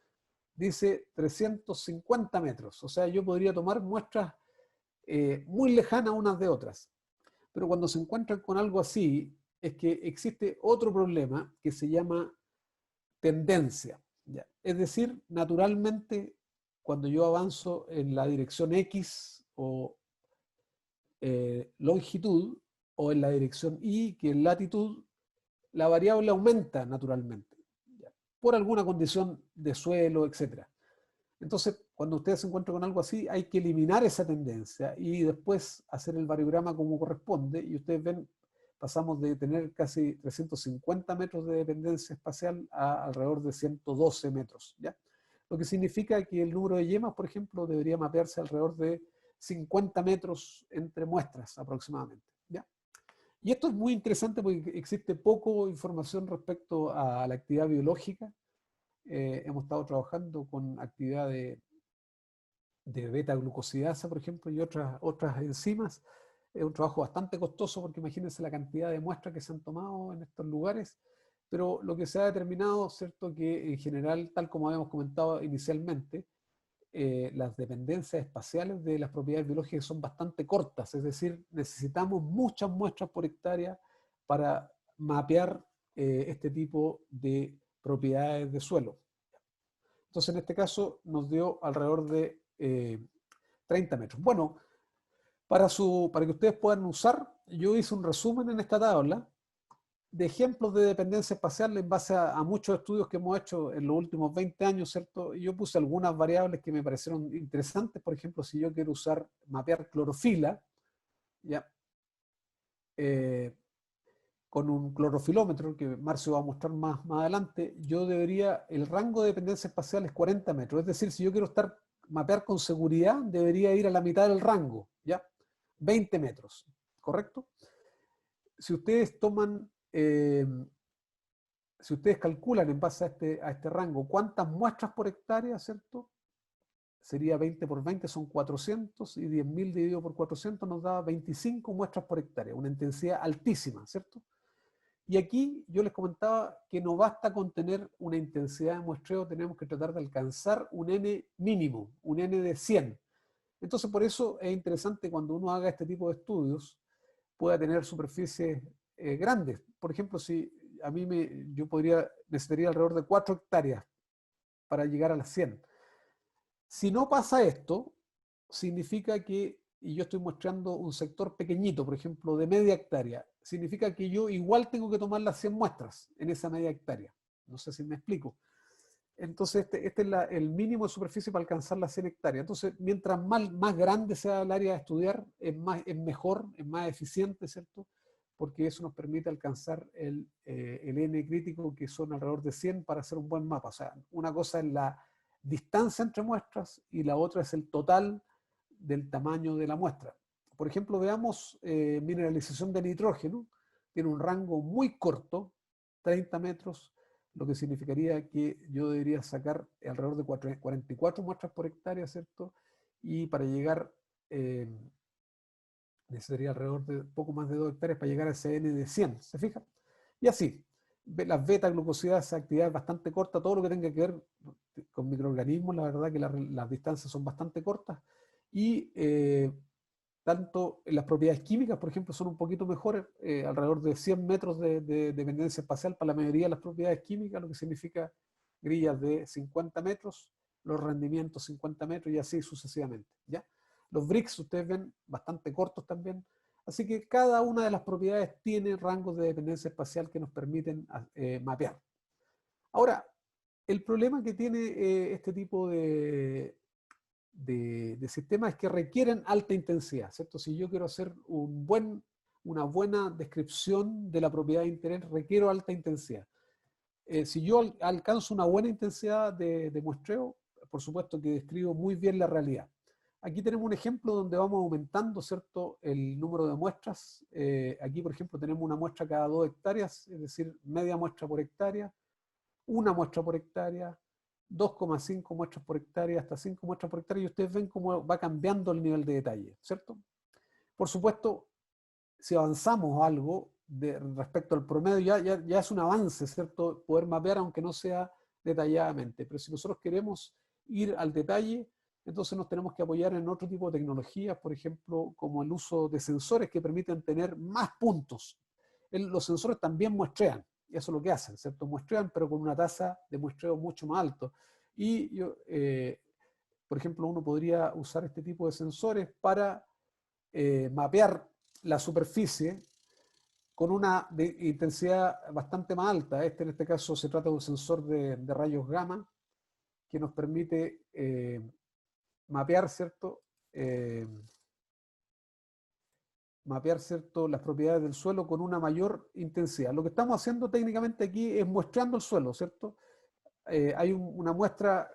[SPEAKER 1] Dice 350 metros, o sea, yo podría tomar muestras muy lejanas unas de otras. Pero cuando se encuentran con algo así, es que existe otro problema que se llama tendencia, ¿ya? Es decir, naturalmente, cuando yo avanzo en la dirección X o longitud, o en la dirección Y, que es latitud, la variable aumenta naturalmente, ¿ya? Por alguna condición de suelo, etc. Entonces, cuando ustedes se encuentran con algo así, hay que eliminar esa tendencia y después hacer el variograma como corresponde. Y ustedes ven, pasamos de tener casi 350 metros de dependencia espacial a alrededor de 112 metros, ¿ya? Lo que significa que el número de yemas, por ejemplo, debería mapearse alrededor de 50 metros entre muestras aproximadamente, ¿ya? Y esto es muy interesante porque existe poco información respecto a la actividad biológica. Hemos estado trabajando con actividad de beta-glucosidasa, por ejemplo, y otras enzimas. Es un trabajo bastante costoso porque imagínense la cantidad de muestras que se han tomado en estos lugares, pero lo que se ha determinado, ¿cierto?, que en general, tal como habíamos comentado inicialmente, las dependencias espaciales de las propiedades biológicas son bastante cortas, es decir, necesitamos muchas muestras por hectárea para mapear este tipo de propiedades de suelo. Entonces, en este caso, nos dio alrededor de 30 metros. Bueno, para que ustedes puedan usar, yo hice un resumen en esta tabla de ejemplos de dependencia espacial en base a muchos estudios que hemos hecho en los últimos 20 años, ¿cierto? Y yo puse algunas variables que me parecieron interesantes. Por ejemplo, si yo quiero mapear clorofila, ¿ya? Con un clorofilómetro, que Marcio va a mostrar más adelante, el rango de dependencia espacial es 40 metros. Es decir, si yo quiero mapear con seguridad, debería ir a la mitad del rango, ¿ya? 20 metros, ¿correcto? Si ustedes si ustedes calculan en base a este rango cuántas muestras por hectárea, ¿cierto? Sería 20 por 20, son 400, y 10.000 dividido por 400 nos da 25 muestras por hectárea, una intensidad altísima, ¿cierto? Y aquí yo les comentaba que no basta con tener una intensidad de muestreo, tenemos que tratar de alcanzar un N mínimo, un N de 100. Entonces, por eso es interesante cuando uno haga este tipo de estudios, pueda tener superficies grandes. Por ejemplo, si a mí yo necesitaría alrededor de 4 hectáreas para llegar a las 100. Si no pasa esto, significa que, y yo estoy mostrando un sector pequeñito, por ejemplo, de media hectárea, significa que yo igual tengo que tomar las 100 muestras en esa media hectárea. No sé si me explico. Entonces, este es el mínimo de superficie para alcanzar las 100 hectáreas. Entonces, mientras más grande sea el área a estudiar, es mejor, es más eficiente, ¿cierto? Porque eso nos permite alcanzar el N crítico, que son alrededor de 100 para hacer un buen mapa. O sea, una cosa es la distancia entre muestras y la otra es el total del tamaño de la muestra. Por ejemplo, veamos mineralización de nitrógeno. Tiene un rango muy corto, 30 metros, lo que significaría que yo debería sacar alrededor de 44 muestras por hectárea, ¿cierto? Y para llegar, necesitaría alrededor de poco más de 2 hectáreas para llegar a ese N de 100, ¿se fija? Y así, las beta-glucosidades, actividad es bastante corta, todo lo que tenga que ver con microorganismos, la verdad que las distancias son bastante cortas, y tanto las propiedades químicas, por ejemplo, son un poquito mejores, alrededor de 100 metros de dependencia espacial para la mayoría de las propiedades químicas, lo que significa grillas de 50 metros, los rendimientos 50 metros y así sucesivamente, ¿ya? Los bricks, ustedes ven, bastante cortos también, así que cada una de las propiedades tiene rangos de dependencia espacial que nos permiten mapear. Ahora, el problema que tiene este tipo de sistemas que requieren alta intensidad, ¿cierto? Si yo quiero hacer una buena descripción de la propiedad de interés, requiero alta intensidad. Si yo alcanzo una buena intensidad de muestreo, por supuesto que describo muy bien la realidad. Aquí tenemos un ejemplo donde vamos aumentando, ¿cierto?, el número de muestras. Aquí, por ejemplo, tenemos una muestra cada 2 hectáreas, es decir, media muestra por hectárea, una muestra por hectárea, 2,5 muestras por hectárea, hasta 5 muestras por hectárea, y ustedes ven cómo va cambiando el nivel de detalle, ¿cierto? Por supuesto, si avanzamos algo respecto al promedio, ya es un avance, ¿cierto? Poder mapear, aunque no sea detalladamente, pero si nosotros queremos ir al detalle, entonces nos tenemos que apoyar en otro tipo de tecnologías, por ejemplo, como el uso de sensores que permiten tener más puntos. Los sensores también muestrean, y eso es lo que hacen, ¿cierto? Muestrean, pero con una tasa de muestreo mucho más alto. Y por ejemplo, uno podría usar este tipo de sensores para mapear la superficie con una intensidad bastante más alta. En este caso se trata de un sensor de rayos gamma que nos permite mapear, ¿cierto? Las propiedades del suelo con una mayor intensidad. Lo que estamos haciendo técnicamente aquí es muestreando el suelo, ¿cierto? Hay una muestra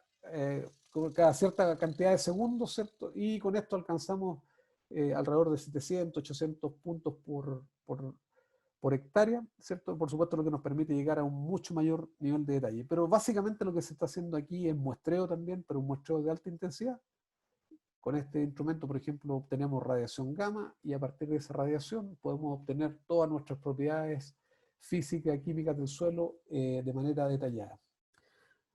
[SPEAKER 1] cada cierta cantidad de segundos, ¿cierto? Y con esto alcanzamos alrededor de 700, 800 puntos por hectárea, ¿cierto? Por supuesto, lo que nos permite llegar a un mucho mayor nivel de detalle. Pero básicamente lo que se está haciendo aquí es muestreo también, pero un muestreo de alta intensidad. Con este instrumento, por ejemplo, obtenemos radiación gamma y a partir de esa radiación podemos obtener todas nuestras propiedades físicas y químicas del suelo de manera detallada.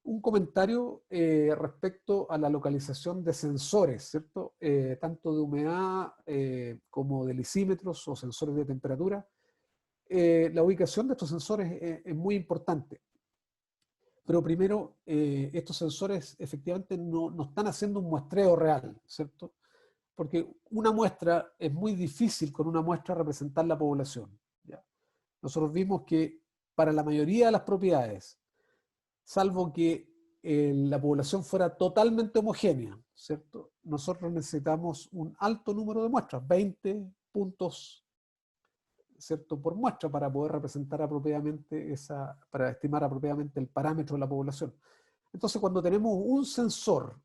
[SPEAKER 1] Un comentario respecto a la localización de sensores, ¿cierto? Tanto de humedad como de lisímetros o sensores de temperatura. La ubicación de estos sensores es muy importante. Pero primero, estos sensores efectivamente no están haciendo un muestreo real, ¿cierto? Porque una muestra, es muy difícil con una muestra representar la población, ¿ya? Nosotros vimos que para la mayoría de las propiedades, salvo que la población fuera totalmente homogénea, ¿cierto? Nosotros necesitamos un alto número de muestras, 20 puntos, ¿cierto?, por muestra para poder representar apropiadamente para estimar apropiadamente el parámetro de la población. Entonces, cuando tenemos un sensor,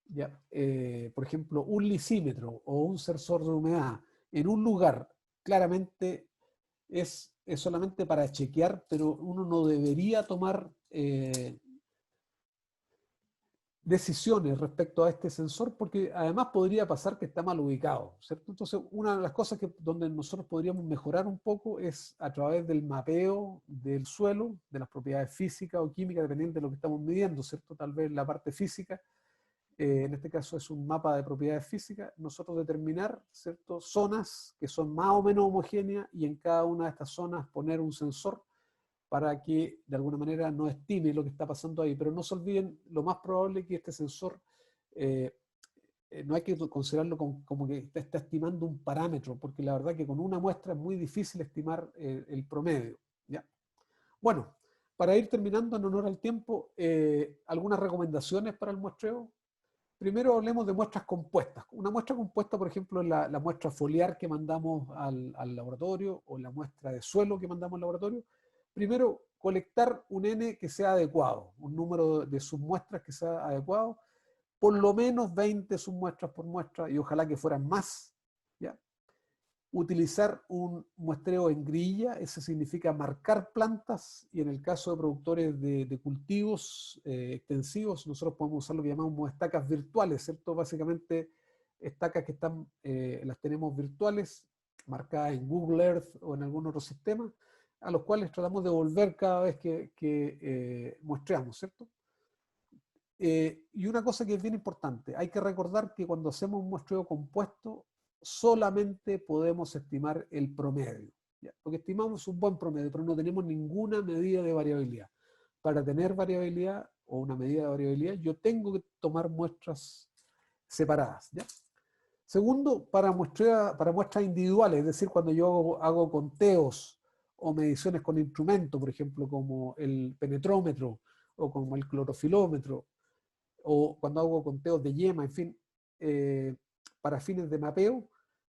[SPEAKER 1] ¿ya? Por ejemplo, un lisímetro o un sensor de humedad en un lugar, claramente es solamente para chequear, pero uno no debería tomar decisiones respecto a este sensor, porque además podría pasar que está mal ubicado, ¿cierto? Entonces, una de las cosas donde nosotros podríamos mejorar un poco es a través del mapeo del suelo, de las propiedades físicas o químicas, dependiendo de lo que estamos midiendo, ¿cierto? Tal vez la parte física, en este caso es un mapa de propiedades físicas, nosotros determinar, ¿cierto?, zonas que son más o menos homogéneas y en cada una de estas zonas poner un sensor para que de alguna manera no estime lo que está pasando ahí. Pero no se olviden, lo más probable es que este sensor no hay que considerarlo como que está estimando un parámetro, porque la verdad que con una muestra es muy difícil estimar el promedio, ¿ya? Bueno, para ir terminando en honor al tiempo, algunas recomendaciones para el muestreo. Primero hablemos de muestras compuestas. Una muestra compuesta, por ejemplo, es la muestra foliar que mandamos al laboratorio o la muestra de suelo que mandamos al laboratorio. Primero, colectar un N que sea adecuado, un número de submuestras que sea adecuado, por lo menos 20 submuestras por muestra y ojalá que fueran más, ¿ya? Utilizar un muestreo en grilla, eso significa marcar plantas, y en el caso de productores de cultivos extensivos, nosotros podemos usar lo que llamamos estacas virtuales, ¿cierto? Básicamente estacas que están, las tenemos virtuales, marcadas en Google Earth o en algún otro sistema, a los cuales tratamos de volver cada vez que muestreamos, ¿cierto? Y una cosa que es bien importante, hay que recordar que cuando hacemos un muestreo compuesto, solamente podemos estimar el promedio, ¿ya? Porque estimamos un buen promedio, pero no tenemos ninguna medida de variabilidad. Para tener variabilidad o una medida de variabilidad, yo tengo que tomar muestras separadas, ¿ya? Segundo, para muestras individuales, es decir, cuando yo hago conteos o mediciones con instrumentos, por ejemplo, como el penetrómetro o como el clorofilómetro, o cuando hago conteos de yema, en fin, para fines de mapeo,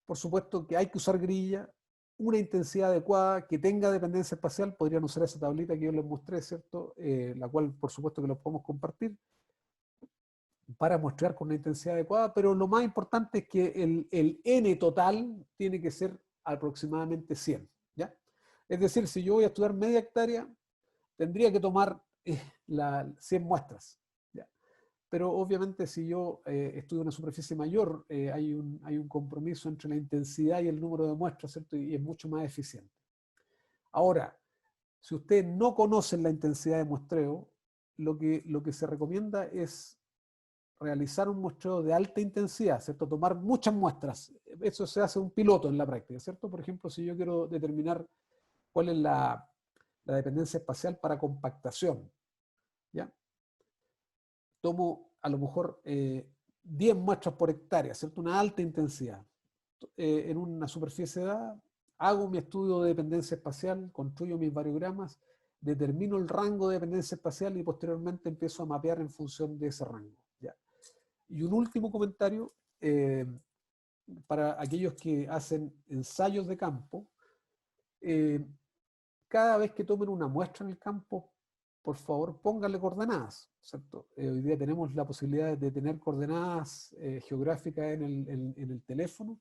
[SPEAKER 1] por supuesto que hay que usar grilla, una intensidad adecuada, que tenga dependencia espacial, podrían usar esa tablita que yo les mostré, ¿cierto? La cual, por supuesto, que lo podemos compartir, para muestrear con una intensidad adecuada, pero lo más importante es que el N total tiene que ser aproximadamente 100, ¿ya? Es decir, si yo voy a estudiar media hectárea, tendría que tomar 100 muestras, ¿ya? Pero obviamente si yo estudio una superficie mayor, hay un compromiso entre la intensidad y el número de muestras, ¿cierto? Y es mucho más eficiente. Ahora, si ustedes no conocen la intensidad de muestreo, lo que se recomienda es realizar un muestreo de alta intensidad, ¿cierto? Tomar muchas muestras. Eso se hace un piloto en la práctica, ¿cierto? Por ejemplo, si yo quiero determinar cuál es la dependencia espacial para compactación, ¿ya? Tomo a lo mejor 10 muestras por hectárea, ¿cierto? Una alta intensidad. En una superficie dada, hago mi estudio de dependencia espacial, construyo mis variogramas, determino el rango de dependencia espacial y posteriormente empiezo a mapear en función de ese rango, ¿ya? Y un último comentario, para aquellos que hacen ensayos de campo, cada vez que tomen una muestra en el campo, por favor pónganle coordenadas, ¿cierto? Hoy día tenemos la posibilidad de tener coordenadas geográficas en el teléfono,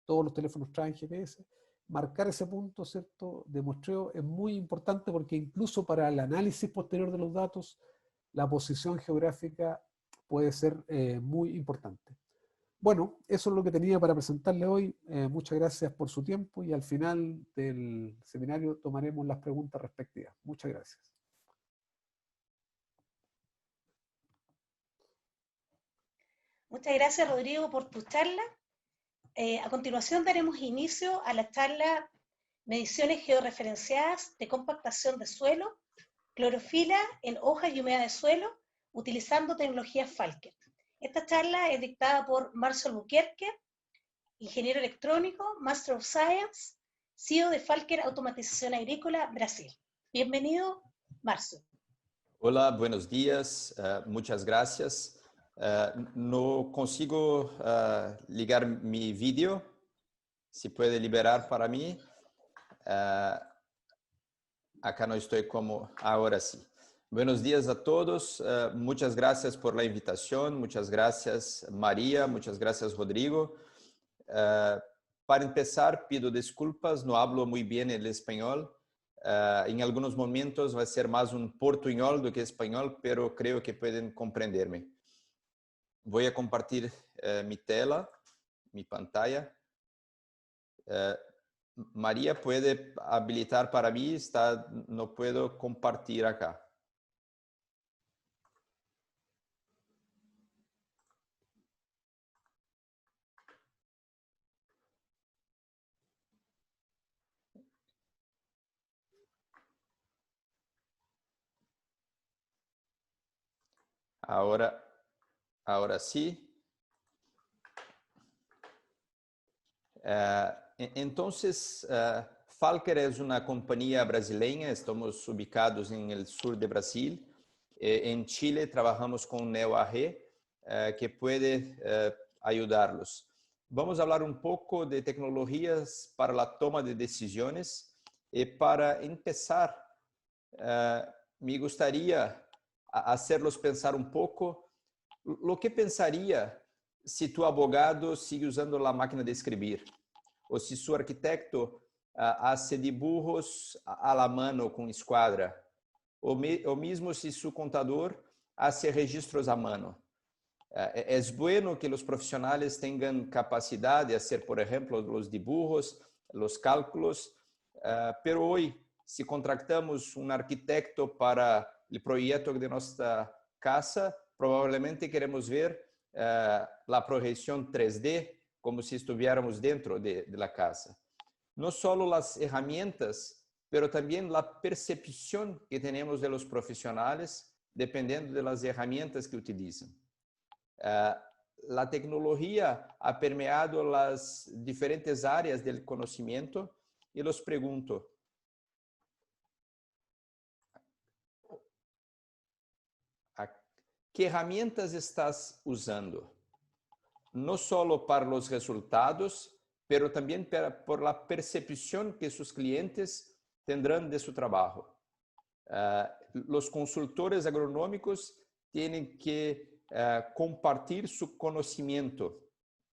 [SPEAKER 1] todos los teléfonos traen GPS, marcar ese punto, ¿cierto?, de muestreo es muy importante porque incluso para el análisis posterior de los datos, la posición geográfica puede ser muy importante. Bueno, eso es lo que tenía para presentarle hoy. Muchas gracias por su tiempo y al final del seminario tomaremos las preguntas respectivas. Muchas gracias.
[SPEAKER 2] Muchas gracias, Rodrigo, por tu charla. A continuación daremos inicio a la charla Mediciones georreferenciadas de compactación de suelo, clorofila en hojas y humedad de suelo, utilizando tecnología Falker. Esta charla es dictada por Marcio Albuquerque, ingeniero electrónico, Master of Science, CEO de Falker Automatización Agrícola, Brasil. Bienvenido, Marcio.
[SPEAKER 3] Hola, buenos días, muchas gracias. No consigo ligar mi vídeo, si puede liberar para mí. Acá no estoy como ahora sí. Buenos días a todos, muchas gracias por la invitación, muchas gracias María, muchas gracias Rodrigo. Para empezar, pido disculpas, no hablo muy bien el español. En algunos momentos va a ser más un portuñol do que español, pero creo que pueden comprenderme. Voy a compartir mi tela, mi pantalla. María puede habilitar para mí, no puedo compartir acá. Ahora sí. Entonces, Falker es una compañía brasileña, estamos ubicados en el sur de Brasil. En Chile trabajamos con NeoAG, que puede ayudarlos. Vamos a hablar un poco de tecnologías para la toma de decisiones. Para empezar, me gustaría hacerlos pensar un poco lo que pensaria se tu abogado sigue usando a máquina de escrever, ou se seu arquitecto hace dibujos a la mano com esquadra, ou mesmo se seu contador hace registros a mano. É bueno que os profissionais tenham capacidade de fazer, por exemplo, os dibujos, os cálculos, pero hoje, se contratamos um arquitecto para o projeto de nossa casa, provavelmente queremos ver a projeção 3D, como se estivéssemos dentro de la casa. Não só as ferramentas, pero também a percepção que temos de los profissionais, dependendo de las ferramentas que utilizam. La tecnologia ha permeado las diferentes áreas del conocimiento y los pregunto, ¿qué herramientas estás usando? No solo para los resultados, pero también por la percepción que sus clientes tendrán de su trabajo. Los consultores agronómicos tienen que compartir su conocimiento.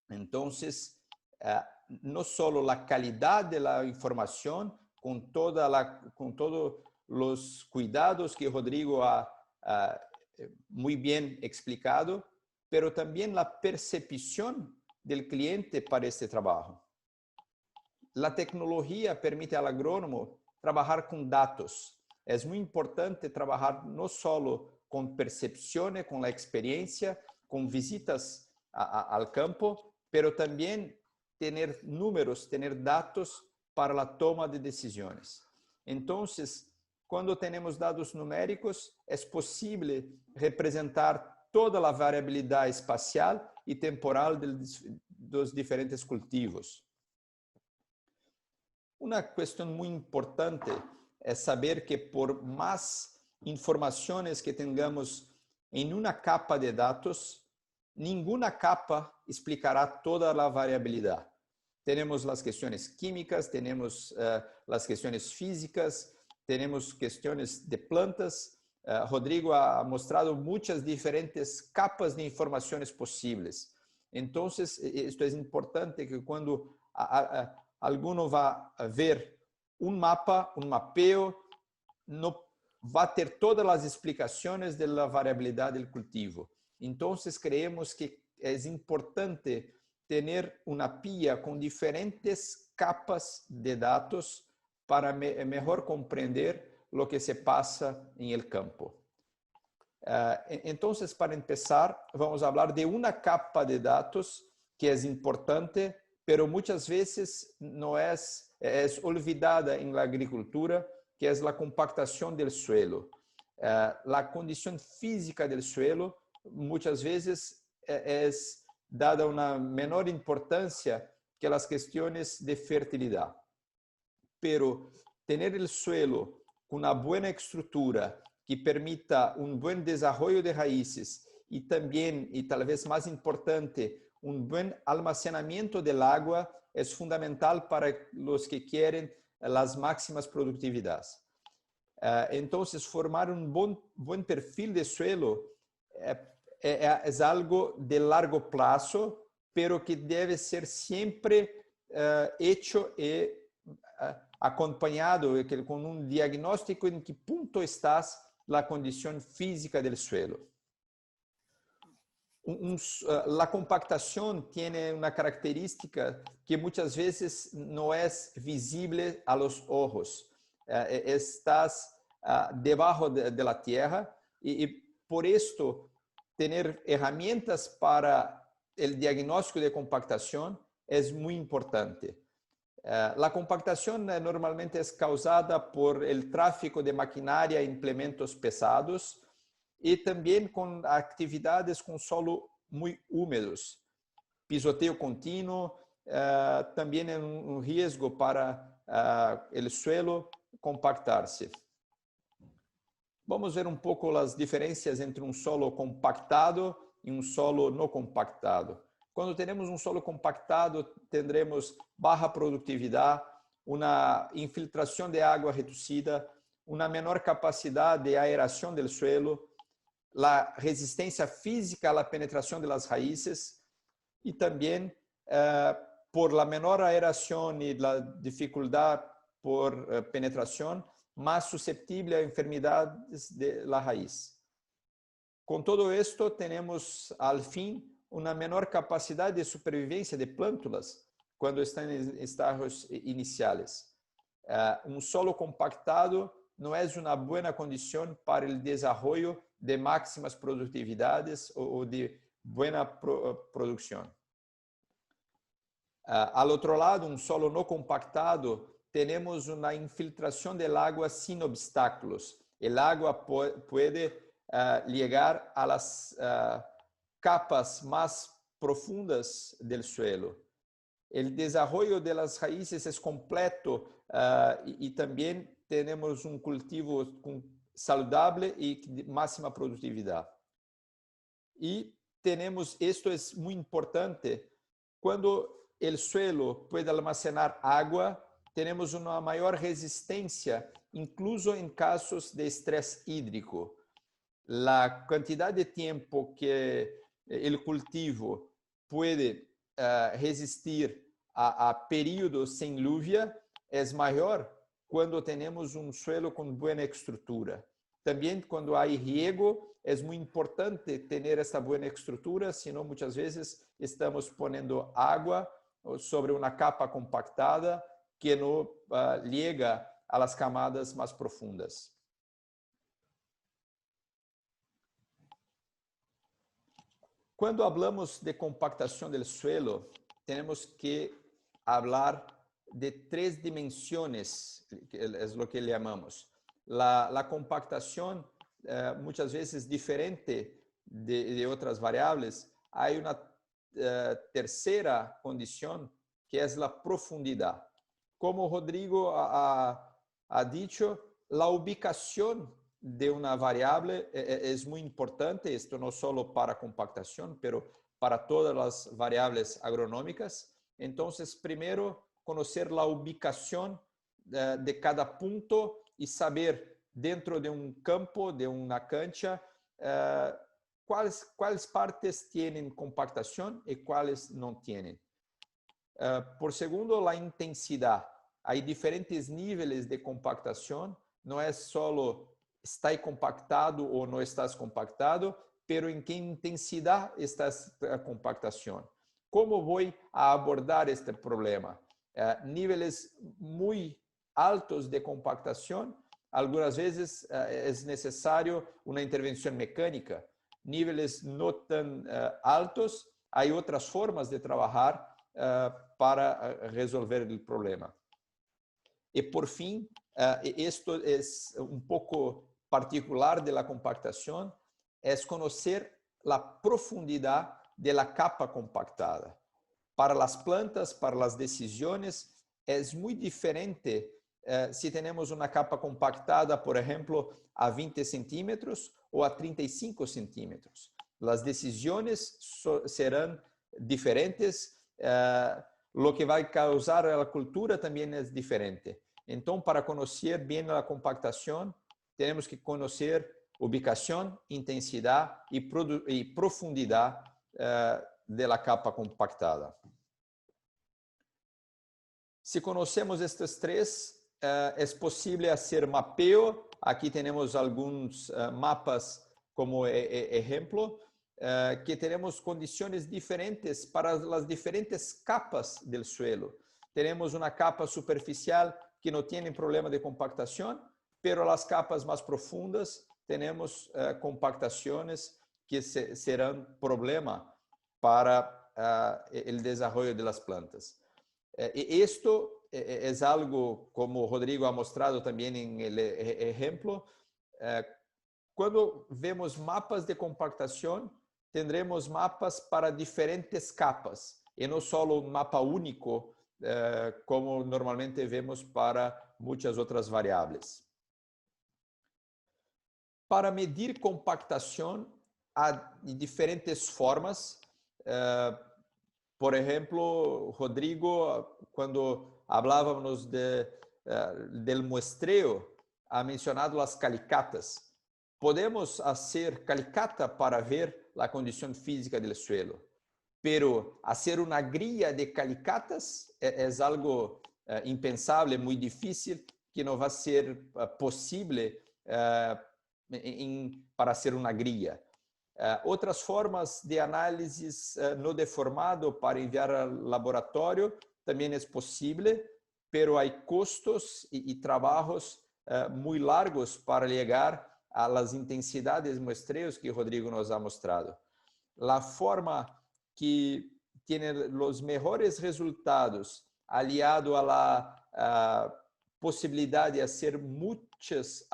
[SPEAKER 3] Entonces, no solo la calidad de la información, con todos los cuidados que Rodrigo ha muy bien explicado, pero también la percepción del cliente para este trabajo. La tecnología permite al agrónomo trabajar con datos. Es muy importante trabajar no solo con percepciones, con la experiencia, con visitas al campo, pero también tener números, tener datos para la toma de decisiones. Entonces, cuando tenemos dados numéricos, es posible representar toda la variabilidad espacial y temporal de los diferentes cultivos. Una cuestión muy importante es saber que por más informaciones que tengamos en una capa de datos, ninguna capa explicará toda la variabilidad. Tenemos las cuestiones químicas, tenemos las cuestiones físicas, tenemos cuestiones de plantas. Rodrigo ha mostrado muchas diferentes capas de informaciones posibles. Entonces, esto es importante que cuando alguno va a ver un mapa, un mapeo, no va a ter todas as explicações da variabilidade do cultivo. Então, creemos que é importante ter uma pia com diferentes capas de dados para melhor compreender o que se passa em el campo. Então, para começar, vamos falar de uma capa de dados que é importante, pero muitas vezes não é olvidada em la agricultura, que é a compactação do suelo. A condição física do suelo muitas vezes é dada uma menor importância que as questões de fertilidade. Pero ter o suelo com uma boa estrutura que permita bom desenvolvimento de raízes e também, e talvez mais importante, bom almacenamento de água é fundamental para os que querem as máximas produtividades. Então, formar bom perfil de suelo é algo de largo plazo, pero que deve ser sempre hecho e acompanhado com diagnóstico em que ponto está a condição física do suelo. La compactación tiene una característica que muchas veces no es visible a los ojos. Estás debajo de la tierra y por esto tener herramientas para el diagnóstico de compactación es muy importante. La compactación normalmente es causada por el tráfico de maquinaria e implementos pesados y también con actividades con solo muy húmedos. Pisoteo continuo también es un riesgo para el suelo compactarse. Vamos ver un poco las diferencias entre un solo compactado y un solo no compactado. Cuando tenemos un solo compactado, tendremos baja productividad, una infiltración de agua reducida, una menor capacidad de aeración del suelo, la resistencia física a la penetración de las raíces y también por la menor aeración y la dificultad por penetración, más susceptible a enfermedades de la raíz. Con todo esto tenemos al fin una menor capacidad de supervivencia de plántulas cuando están en estadios iniciales. Un solo compactado no es una buena condición para el desarrollo de máximas productividades o de buena producción. Al otro lado, un solo no compactado, tenemos una infiltración del agua sin obstáculos. El agua puede llegar a las capas más profundas del suelo. El desarrollo de las raíces es completo y también tenemos un cultivo saludable y de máxima productividad. Y tenemos, esto es muy importante, cuando el suelo puede almacenar agua, tenemos una mayor resistencia, incluso en casos de estrés hídrico. La cantidad de tiempo que el cultivo puede resistir a períodos sin lluvia es mayor cuando tenemos un suelo con buena estructura. También cuando hay riego es muy importante tener esta buena estructura, sino muchas veces estamos poniendo agua sobre una capa compactada que no llega a las camadas más profundas. Cuando hablamos de compactación del suelo, tenemos que hablar de 3 dimensiones, que es lo que le llamamos. La compactación muchas veces diferente de otras variables. Hay una tercera condición que es la profundidad. Como Rodrigo ha dicho, la ubicación de una variable es muy importante, esto no solo para compactación, pero para todas las variables agronómicas. Entonces, primero, conocer la ubicación de cada punto y saber dentro de un campo, de una cancha, cuáles partes tienen compactación y cuáles no tienen. Por segundo, la intensidad. Hay diferentes niveles de compactación, no es solo está compactado o no estás compactado, pero en qué intensidad está esta compactación. ¿Cómo voy a abordar este problema? Niveles muy altos de compactación, algunas veces es necesario una intervención mecánica. Niveles no tan altos, hay otras formas de trabajar para resolver el problema. Y por fin, esto es un poco particular de la compactación, es conocer la profundidad de la capa compactada. Para las plantas, para las decisiones, es muy diferente si tenemos una capa compactada, por ejemplo, a 20 centímetros o a 35 centímetros. Las decisiones serán diferentes, lo que va a causar a la cultura también es diferente. Entonces, para conocer bien la compactación, tenemos que conocer ubicación, intensidad y profundidad de la capa compactada. Si conocemos estos 3, es posible hacer mapeo. Aquí tenemos algunos mapas como ejemplo. que tenemos condiciones diferentes para las diferentes capas del suelo. Tenemos una capa superficial que no tiene problema de compactación, pero las capas más profundas tenemos compactaciones que serán problema para el desarrollo de las plantas. Esto es algo, como Rodrigo ha mostrado también en el ejemplo, cuando vemos mapas de compactación, tendremos mapas para diferentes capas y no solo un mapa único, como normalmente vemos para muchas otras variables. Para medir compactación hay diferentes formas. Por ejemplo, Rodrigo, cuando hablábamos del muestreo, ha mencionado las calicatas. Podemos hacer calicata para ver la condición física del suelo, pero hacer una grilla de calicatas es algo impensable, muy difícil, que no va a ser posible para hacer una grilla. Outras formas de análisis no deformado para enviar al laboratório também é possível, pero há custos e trabalhos muito largos para chegar a las intensidades de muestreos que Rodrigo nos ha mostrado. La forma que tiene los mejores resultados aliado a la posibilidad de hacer muchas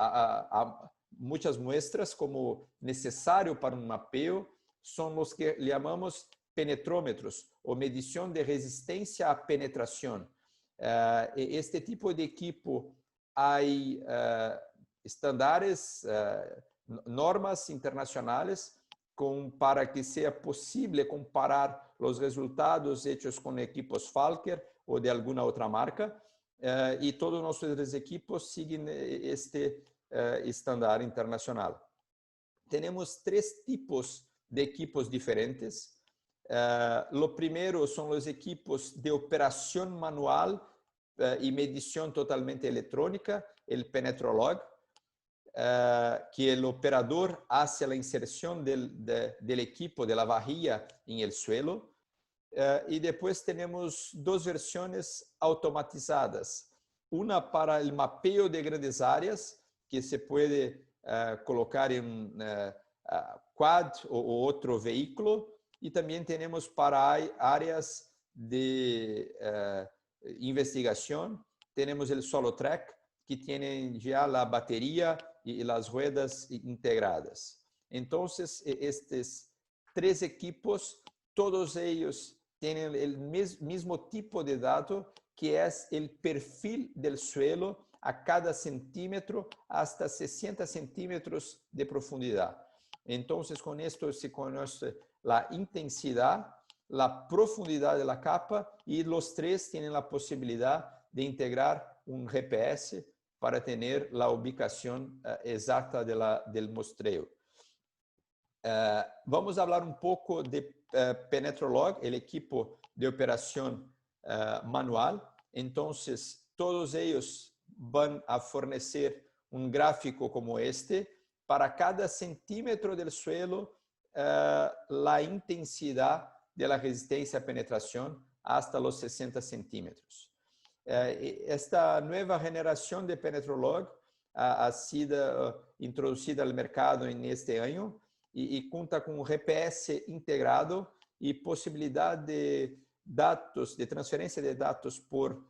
[SPEAKER 3] muestras como necesario para un mapeo son los que llamamos penetrómetros o medición de resistencia a penetración. Este tipo de equipo hay estándares, normas internacionales para que sea posible comparar los resultados hechos con equipos Falker o de alguna otra marca, y todos nuestros equipos siguen este estándar internacional. Tenemos 3 tipos de equipos diferentes. Lo primero son los equipos de operación manual y medición totalmente electrónica, el Penetrolog, que el operador hace la inserción del equipo, de la vajilla en el suelo. Y después tenemos 2 versiones automatizadas. Una para el mapeo de grandes áreas, que se puede colocar en un quad o otro vehículo. Y también tenemos para áreas de investigación. Tenemos el Solotrack, que tiene ya la batería y las ruedas integradas. Entonces, estos 3 equipos, todos ellos tienen el mismo tipo de dato, que es el perfil del suelo a cada centímetro hasta 60 centímetros de profundidad. Entonces, con esto se conoce la intensidad, la profundidad de la capa, y los 3 tienen la posibilidad de integrar un GPS para tener la ubicación exacta del muestreo. Vamos a hablar un poco de Penetrolog, el equipo de operación manual. Entonces, todos ellos van a fornecer un gráfico como este para cada centímetro del suelo, la intensidad de la resistencia a penetración hasta los 60 centímetros. Esta nueva generación de Penetrolog ha sido introducida al mercado en este año y cuenta con un GPS integrado y posibilidad de datos, de transferencia de datos por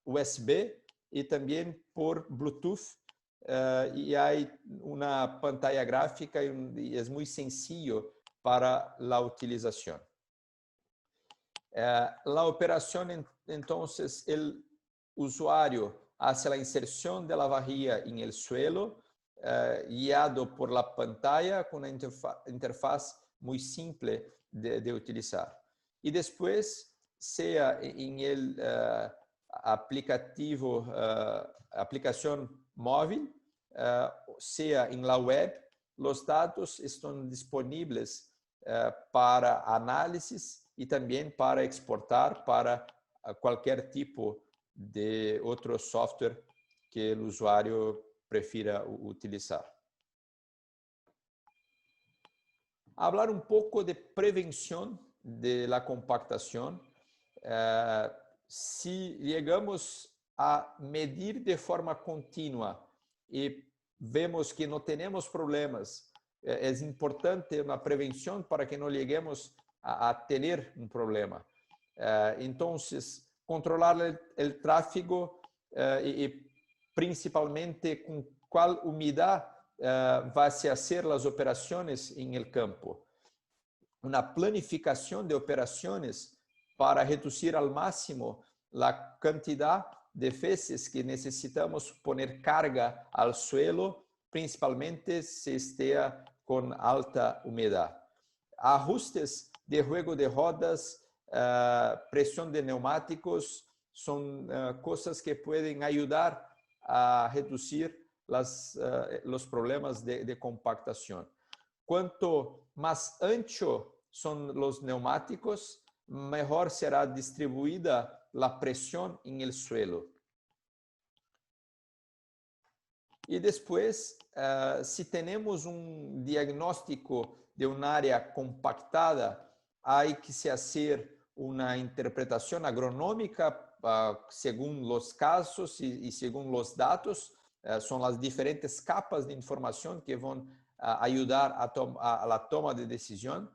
[SPEAKER 3] USB y también por Bluetooth. Y hay una pantalla gráfica y es muy sencillo para la utilización. La operación, entonces, el usuario hace la inserción de la vajilla en el suelo, guiado por la pantalla con una interfaz muy simple de utilizar. Y después, sea en el aplicación móvil, sea en la web, los datos están disponibles para análisis y también para exportar para cualquier tipo de otro software que el usuario prefiera utilizar. hablar un poco de prevención de la compactación. Si llegamos a medir de forma continua y vemos que no tenemos problemas, es importante una prevención para que no lleguemos a tener un problema. Entonces, controlar el tráfego y principalmente con cuál humedad va a hacer las operaciones en el campo. Una planificación de operaciones para reducir al máximo la cantidad de veces que necesitamos poner carga al suelo, principalmente si esté con alta humedad. Ajustes de juego de rodas, presión de neumáticos, son cosas que pueden ayudar a reducir los problemas de compactación. Cuanto más ancho son los neumáticos, mejor será distribuida la presión en el suelo. Y después, si tenemos un diagnóstico de un área compactada, hay que hacer una interpretación agronómica según los casos y según los datos. Son las diferentes capas de información que van a ayudar a la toma de decisión,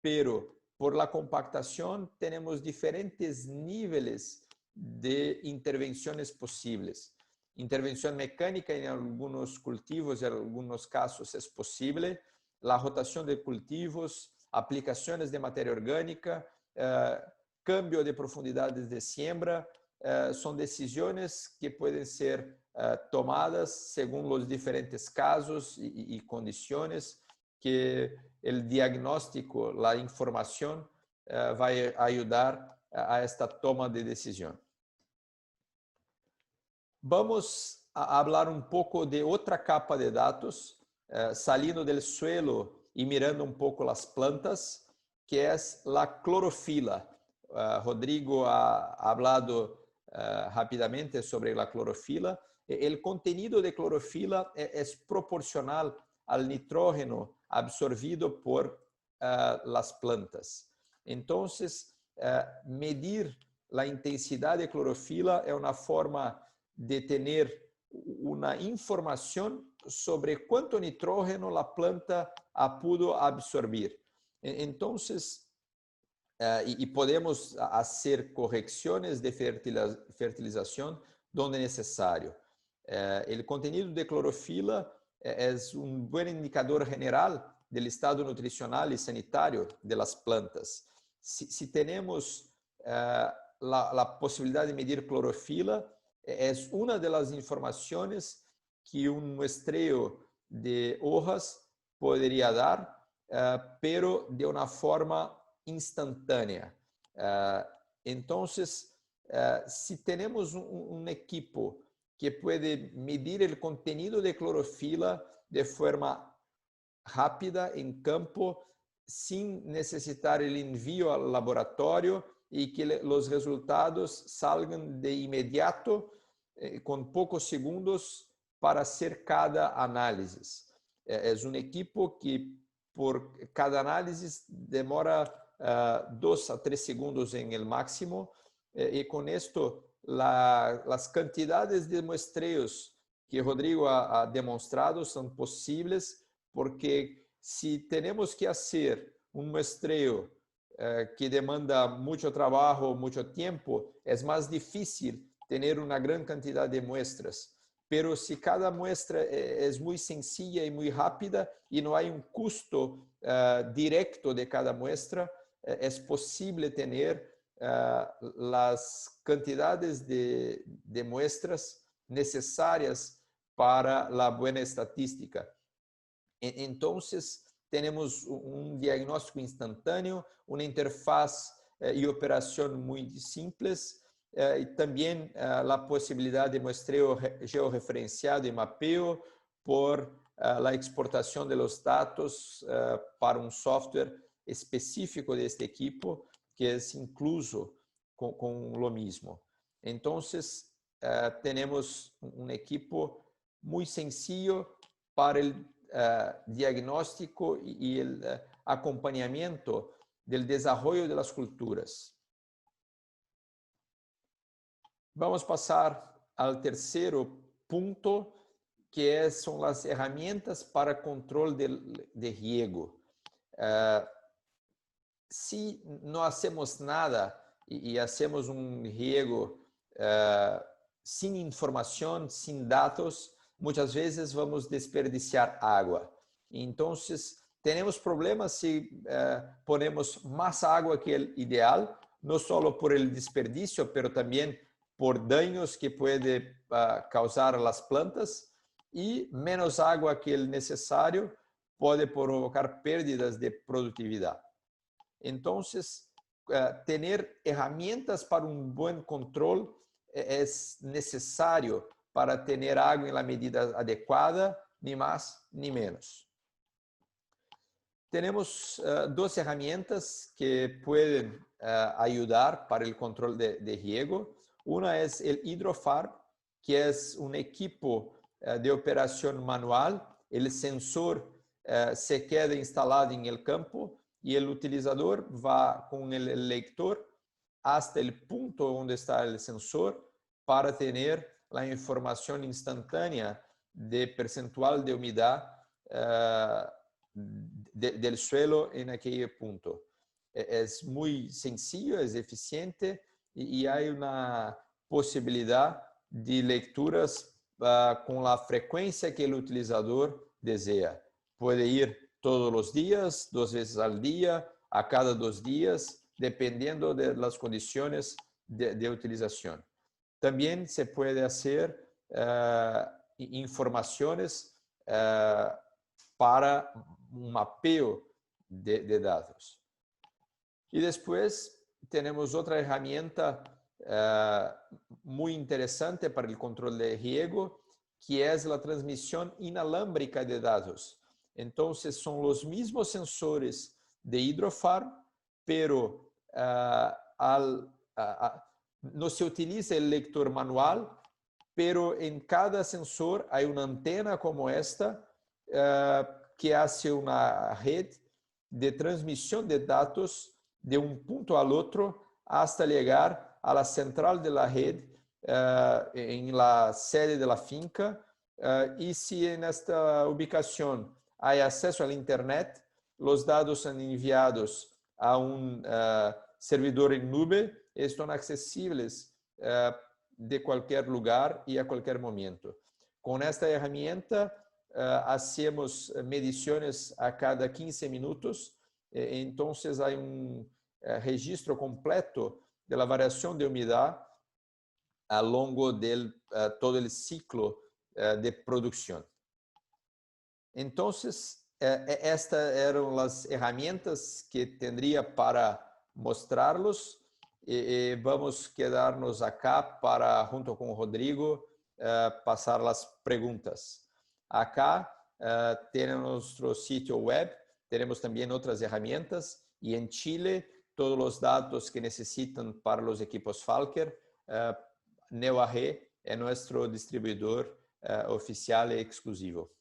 [SPEAKER 3] pero por la compactación tenemos diferentes niveles de intervenciones posibles. Intervención mecánica en algunos cultivos, en algunos casos es posible, la rotación de cultivos, aplicaciones de materia orgánica, cambio de profundidades de siembra, son decisiones que pueden ser tomadas según los diferentes casos y condiciones que el diagnóstico, la información va a ayudar a esta toma de decisión. Vamos a hablar un poco de otra capa de datos, saliendo del suelo y mirando un poco las plantas, que es la clorofila. Rodrigo ha hablado rápidamente sobre la clorofila. El contenido de clorofila es proporcional al nitrógeno absorbido por las plantas. Entonces, medir la intensidad de clorofila es una forma de tener una información sobre cuánto nitrógeno la planta pudo absorber. Entonces, y podemos hacer correcciones de fertilización donde necesario. El contenido de clorofila es un buen indicador general del estado nutricional y sanitario de las plantas. Si tenemos la posibilidad de medir clorofila, es una de las informaciones que un muestreo de hojas podría dar, pero de una forma instantánea. Entonces, si tenemos un equipo que puede medir el contenido de clorofila de forma rápida en campo, sin necesitar el envío al laboratorio y que los resultados salgan de inmediato, con pocos segundos para hacer cada análisis. Es un equipo que por cada análisis demora 2 a 3 segundos en el máximo, y con esto las cantidades de muestreos que Rodrigo ha demostrado son posibles, porque si tenemos que hacer un muestreo que demanda mucho trabajo, mucho tiempo, es más difícil tener una gran cantidad de muestras. Pero si cada muestra es muy sencilla y muy rápida y no hay un costo directo de cada muestra, es posible tener las cantidades de muestras necesarias para la buena estadística. Entonces, tenemos un diagnóstico instantáneo, una interfaz y operación muy simples, y también la posibilidad de muestreo georreferenciado y mapeo por la exportación de los datos para un software específico de este equipo, que es incluso con lo mismo. Entonces, tenemos un equipo muy sencillo para diagnóstico y el acompañamiento del desarrollo de las culturas. Vamos a pasar al tercero punto, que son las herramientas para control de riego. Si no hacemos nada y hacemos un riego sin información, sin datos, muchas veces vamos a desperdiciar agua. Entonces, tenemos problemas si ponemos más agua que el ideal, no solo por el desperdicio, pero también por daños que puede causar las plantas, y menos agua que el necesario puede provocar pérdidas de productividad. Entonces, tener herramientas para un buen control es necesario para tener agua en la medida adecuada, ni más ni menos. Tenemos dos herramientas que pueden ayudar para el control de riego. Una es el Hydrofarm, que es un equipo de operación manual. El sensor se queda instalado en el campo y el utilizador va con el lector hasta el punto donde está el sensor para tener la información instantánea de percentual de humedad del suelo en aquel punto. Es muy sencillo, es eficiente y hay una posibilidad de lecturas con la frecuencia que el utilizador desea. Puede ir todos los días, 2 veces al día, a cada 2 días, dependiendo de las condiciones de utilización. También se puede hacer informaciones para un mapeo de datos. Y después tenemos otra herramienta muy interesante para el control de riego, que es la transmisión inalámbrica de datos. Entonces, son los mismos sensores de Hydrofarm, pero no se utiliza el lector manual, pero en cada sensor hay una antena como esta que hace una red de transmisión de datos de un punto al otro hasta llegar a la central de la red en la sede de la finca. Y si en esta ubicación hay acceso al Internet, los datos son enviados a un servidor en nube, están accesibles de cualquier lugar y a cualquier momento. Con esta herramienta hacemos mediciones a cada 15 minutos, entonces hay un registro completo de la variación de humedad a lo largo de todo el ciclo de producción. Entonces, estas eran las herramientas que tendría para mostrarlos. Vamos a quedarnos acá para, junto con Rodrigo, pasar las preguntas. Acá tenemos nuestro sitio web, tenemos también otras herramientas, y en Chile todos los datos que necesitan para los equipos Falker, NeoAre es nuestro distribuidor oficial y exclusivo.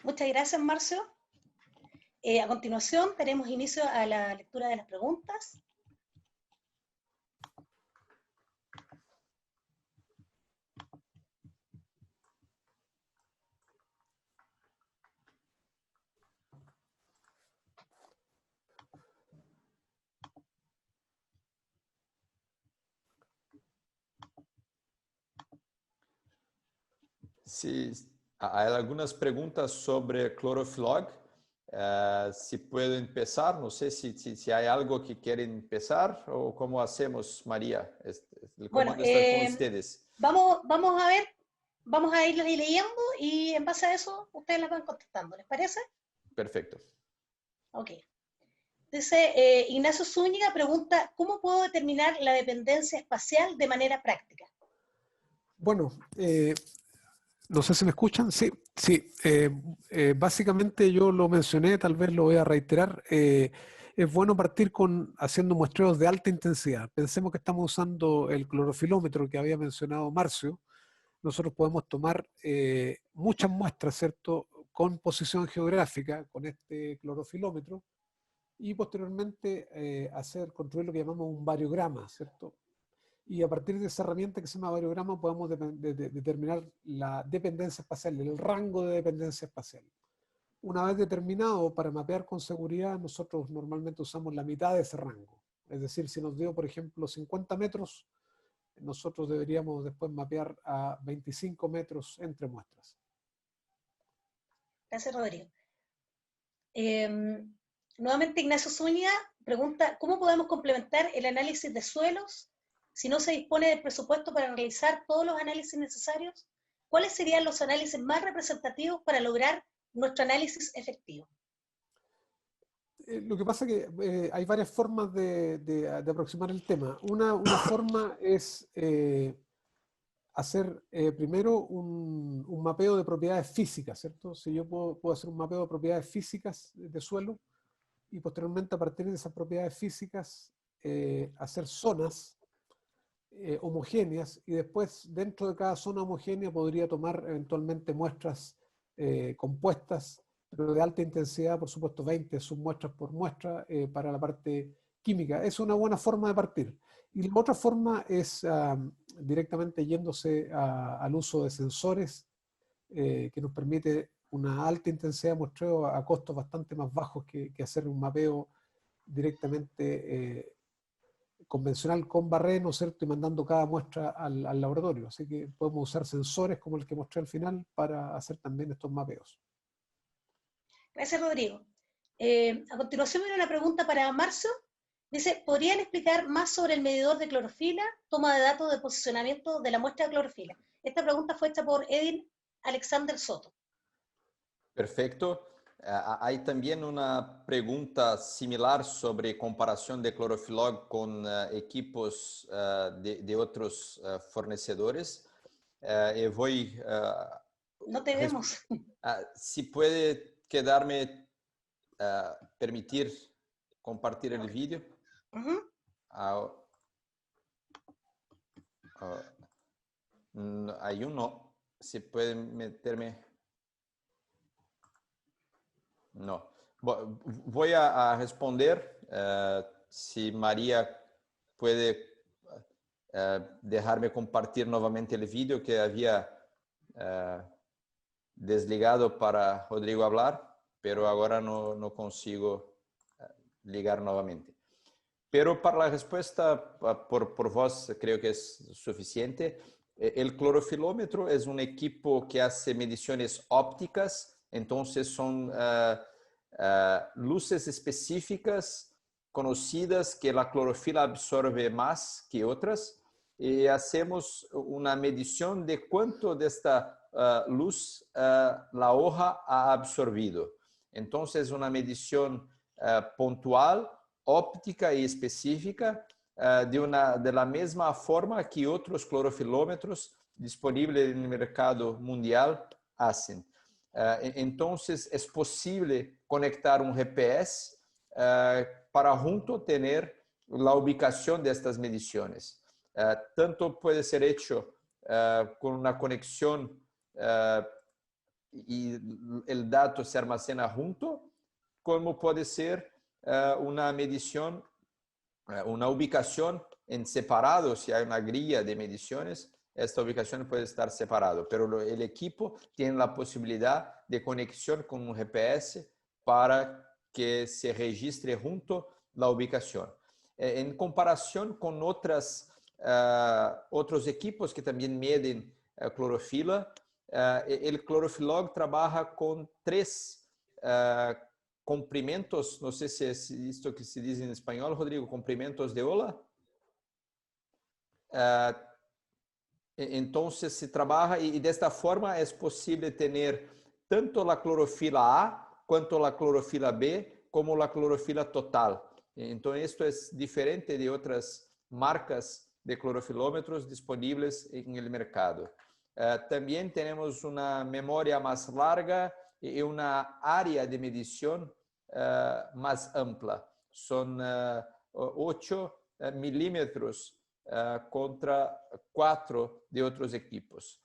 [SPEAKER 2] Muchas gracias, Marcio. A continuación, daremos inicio a la lectura de las preguntas.
[SPEAKER 3] Sí, hay algunas preguntas sobre Chloroflog. Si puedo empezar, no sé si hay algo que quieren empezar o cómo hacemos, María. El comando está con ustedes.
[SPEAKER 2] Vamos a ver, vamos a irlas leyendo y en base a eso ustedes las van contestando, ¿les parece?
[SPEAKER 3] Perfecto.
[SPEAKER 2] Ok. Dice Ignacio Zúñiga pregunta, ¿cómo puedo determinar la dependencia espacial de manera práctica?
[SPEAKER 1] Bueno, no sé si me escuchan. Sí, Sí, básicamente yo lo mencioné, tal vez lo voy a reiterar. Es bueno partir haciendo muestreos de alta intensidad. Pensemos que estamos usando el clorofilómetro que había mencionado Marcio. Nosotros podemos tomar muchas muestras, ¿cierto?, con posición geográfica, con este clorofilómetro, y posteriormente construir lo que llamamos un variograma, ¿cierto? Y a partir de esa herramienta que se llama variograma podemos determinar la dependencia espacial, el rango de dependencia espacial. Una vez determinado, para mapear con seguridad, nosotros normalmente usamos la mitad de ese rango. Es decir, si nos dio, por ejemplo, 50 metros, nosotros deberíamos después mapear a 25 metros entre muestras.
[SPEAKER 2] Gracias, Rodrigo. Nuevamente Ignacio Zúñiga pregunta, ¿cómo podemos complementar el análisis de suelos si no se dispone del presupuesto para realizar todos los análisis necesarios? ¿Cuáles serían los análisis más representativos para lograr nuestro análisis efectivo?
[SPEAKER 1] Lo que pasa es que hay varias formas de aproximar el tema. Una forma es hacer primero un mapeo de propiedades físicas, ¿cierto? Si yo puedo hacer un mapeo de propiedades físicas de suelo y posteriormente a partir de esas propiedades físicas hacer zonas homogéneas y después dentro de cada zona homogénea podría tomar eventualmente muestras compuestas, pero de alta intensidad, por supuesto 20 submuestras por muestra para la parte química. Es una buena forma de partir. Y la otra forma es directamente yéndose al uso de sensores que nos permite una alta intensidad de muestreo a costos bastante más bajos que hacer un mapeo directamente convencional con barré, ¿no es cierto?, y mandando cada muestra al laboratorio. Así que podemos usar sensores como el que mostré al final para hacer también estos mapeos.
[SPEAKER 2] Gracias, Rodrigo. A continuación viene una pregunta para Marcio. Dice, ¿podrían explicar más sobre el medidor de clorofila, toma de datos de posicionamiento de la muestra de clorofila? Esta pregunta fue hecha por Edwin Alexander Soto.
[SPEAKER 3] Perfecto. Hay también una pregunta similar sobre comparación de Clorofilog con equipos de otros fornecedores. Voy
[SPEAKER 2] no te vemos.
[SPEAKER 3] Si puede quedarme, permitir compartir el vídeo. Hay uno. Si puede meterme. No. Voy a responder. Si María puede dejarme compartir nuevamente el vídeo que había desligado para Rodrigo hablar, pero ahora no consigo ligar nuevamente. Pero para la respuesta por voz creo que es suficiente. El clorofilómetro es un equipo que hace mediciones ópticas, entonces son luces específicas conocidas que la clorofila absorbe más que otras y hacemos una medición de cuánto de esta luz la hoja ha absorbido. Entonces, una medición puntual, óptica y específica de la misma forma que otros clorofilómetros disponibles en el mercado mundial hacen. Entonces, es posible conectar un GPS para junto tener la ubicación de estas mediciones. Tanto puede ser hecho con una conexión y el dato se almacena junto, como puede ser una medición, una ubicación en separado. Si hay una grilla de mediciones, esta ubicación puede estar separado, pero el equipo tiene la posibilidad de conexión con un GPS para que se registre junto la ubicación. En comparación con otros equipos que también miden clorofila, el Clorofilog trabaja con 3 comprimentos, no sé si es esto que se dice en español, Rodrigo, comprimentos de ola. Entonces se trabaja y de esta forma es posible tener tanto la clorofila A cuanto la clorofila B como la clorofila total. Entonces esto es diferente de otras marcas de clorofilómetros disponibles en el mercado. También tenemos una memoria más larga y una área de medición más amplia. Son 8 milímetros contra 4 de otros equipos.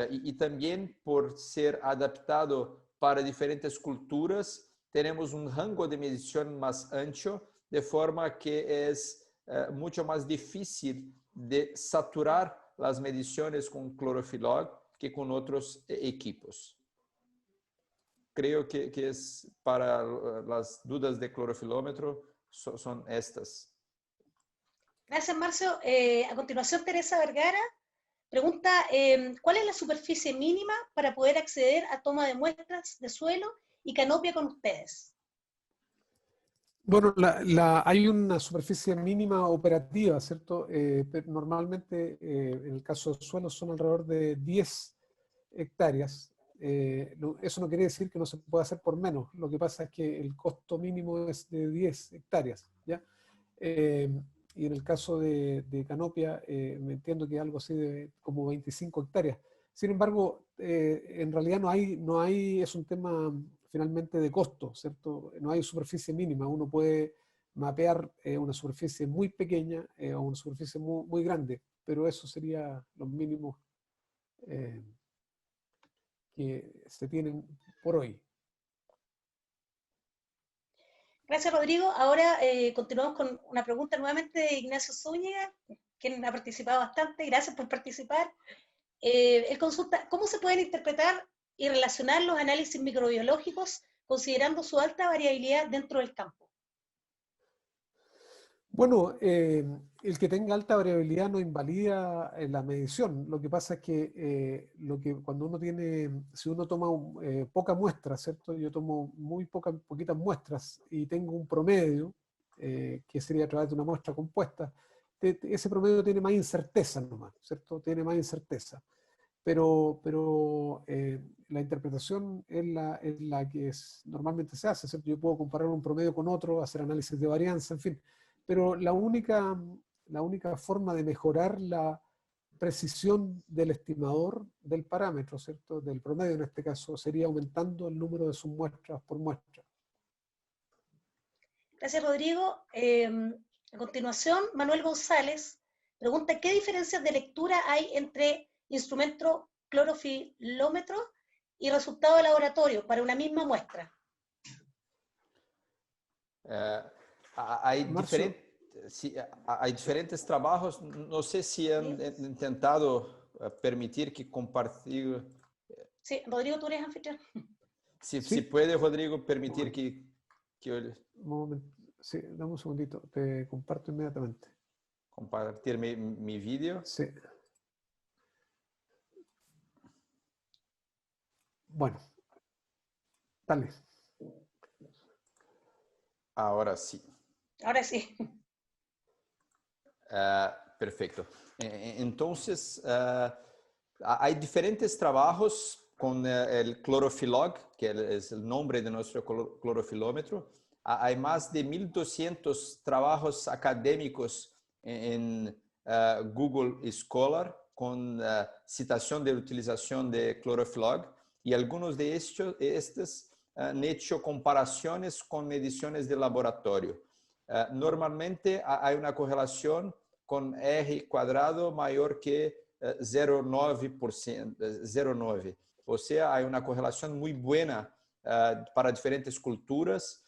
[SPEAKER 3] Y también por ser adaptado para diferentes culturas, tenemos un rango de medición más ancho, de forma que es mucho más difícil de saturar las mediciones con Clorofilog que con otros equipos. Creo que es para las dudas de clorofilómetro son estas.
[SPEAKER 2] Gracias, Marcio. A continuación, Teresa Vergara pregunta, ¿cuál es la superficie mínima para poder acceder a toma de muestras de suelo y canopia con ustedes?
[SPEAKER 1] Bueno, hay una superficie mínima operativa, ¿cierto? Pero normalmente, en el caso de suelos, son alrededor de 10 hectáreas. Eso no quiere decir que no se pueda hacer por menos. Lo que pasa es que el costo mínimo es de 10 hectáreas, ¿ya? Y en el caso de canopia, me entiendo que es algo así de como 25 hectáreas. Sin embargo, en realidad no hay, es un tema finalmente de costo, ¿cierto? No hay superficie mínima. Uno puede mapear una superficie muy pequeña o una superficie muy, muy grande, pero eso sería los mínimos que se tienen por hoy.
[SPEAKER 2] Gracias, Rodrigo. Ahora continuamos con una pregunta nuevamente de Ignacio Zúñiga, quien ha participado bastante. Gracias por participar. Él consulta, ¿cómo se pueden interpretar y relacionar los análisis microbiológicos considerando su alta variabilidad dentro del campo?
[SPEAKER 1] Bueno, el que tenga alta variabilidad no invalida la medición. Lo que pasa es que, cuando uno tiene, si uno toma poca muestra, ¿cierto? Yo tomo poquitas muestras y tengo un promedio, que sería a través de una muestra compuesta, ese promedio tiene más incerteza nomás, ¿cierto? Tiene más incerteza. Pero la interpretación es la que normalmente se hace, ¿cierto? Yo puedo comparar un promedio con otro, hacer análisis de varianza, en fin. Pero la única forma de mejorar la precisión del estimador del parámetro, ¿cierto? Del promedio en este caso, sería aumentando el número de sus muestras por muestra.
[SPEAKER 2] Gracias, Rodrigo. A continuación, Manuel González pregunta, ¿qué diferencias de lectura hay entre instrumento clorofilómetro y resultado de laboratorio para una misma muestra?
[SPEAKER 3] Hay diferentes trabajos. No sé si han intentado permitir que compartir.
[SPEAKER 2] Sí, Rodrigo, tú eres anfitrión.
[SPEAKER 3] Si puede, Rodrigo, permitir que
[SPEAKER 1] Un momento. Sí, dame un segundito, te comparto inmediatamente.
[SPEAKER 3] Compartir mi vídeo.
[SPEAKER 1] Sí. Bueno, dale.
[SPEAKER 3] Ahora sí.
[SPEAKER 2] Ahora sí.
[SPEAKER 3] Perfecto. Entonces, hay diferentes trabajos con el clorofilog, que es el nombre de nuestro clorofilómetro. Hay más de 1.200 trabajos académicos en Google Scholar con citación de utilización de clorofilog, y algunos de estos han hecho comparaciones con mediciones de laboratorio. Normalmente hay una correlación con R cuadrado mayor que 0,9%. O sea, hay una correlación muy buena para diferentes culturas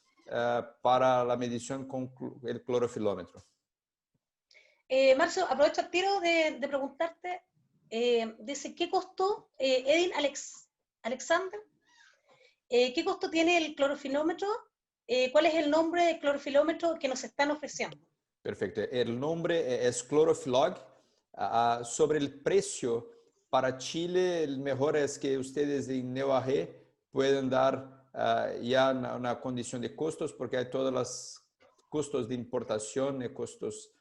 [SPEAKER 3] para la medición con el clorofilómetro.
[SPEAKER 2] Marcio, aprovecho el tiro de preguntarte, dice, ¿qué costo, Edin Alexander, qué costo tiene el clorofilómetro? ¿Cuál es el nombre del clorofilómetro que nos están ofreciendo?
[SPEAKER 3] Perfecto. El nombre es Clorofilog. Sobre el precio, para Chile, el mejor es que ustedes en NeoArre pueden dar ya una condición de costos, porque hay todos los costos de importación y costos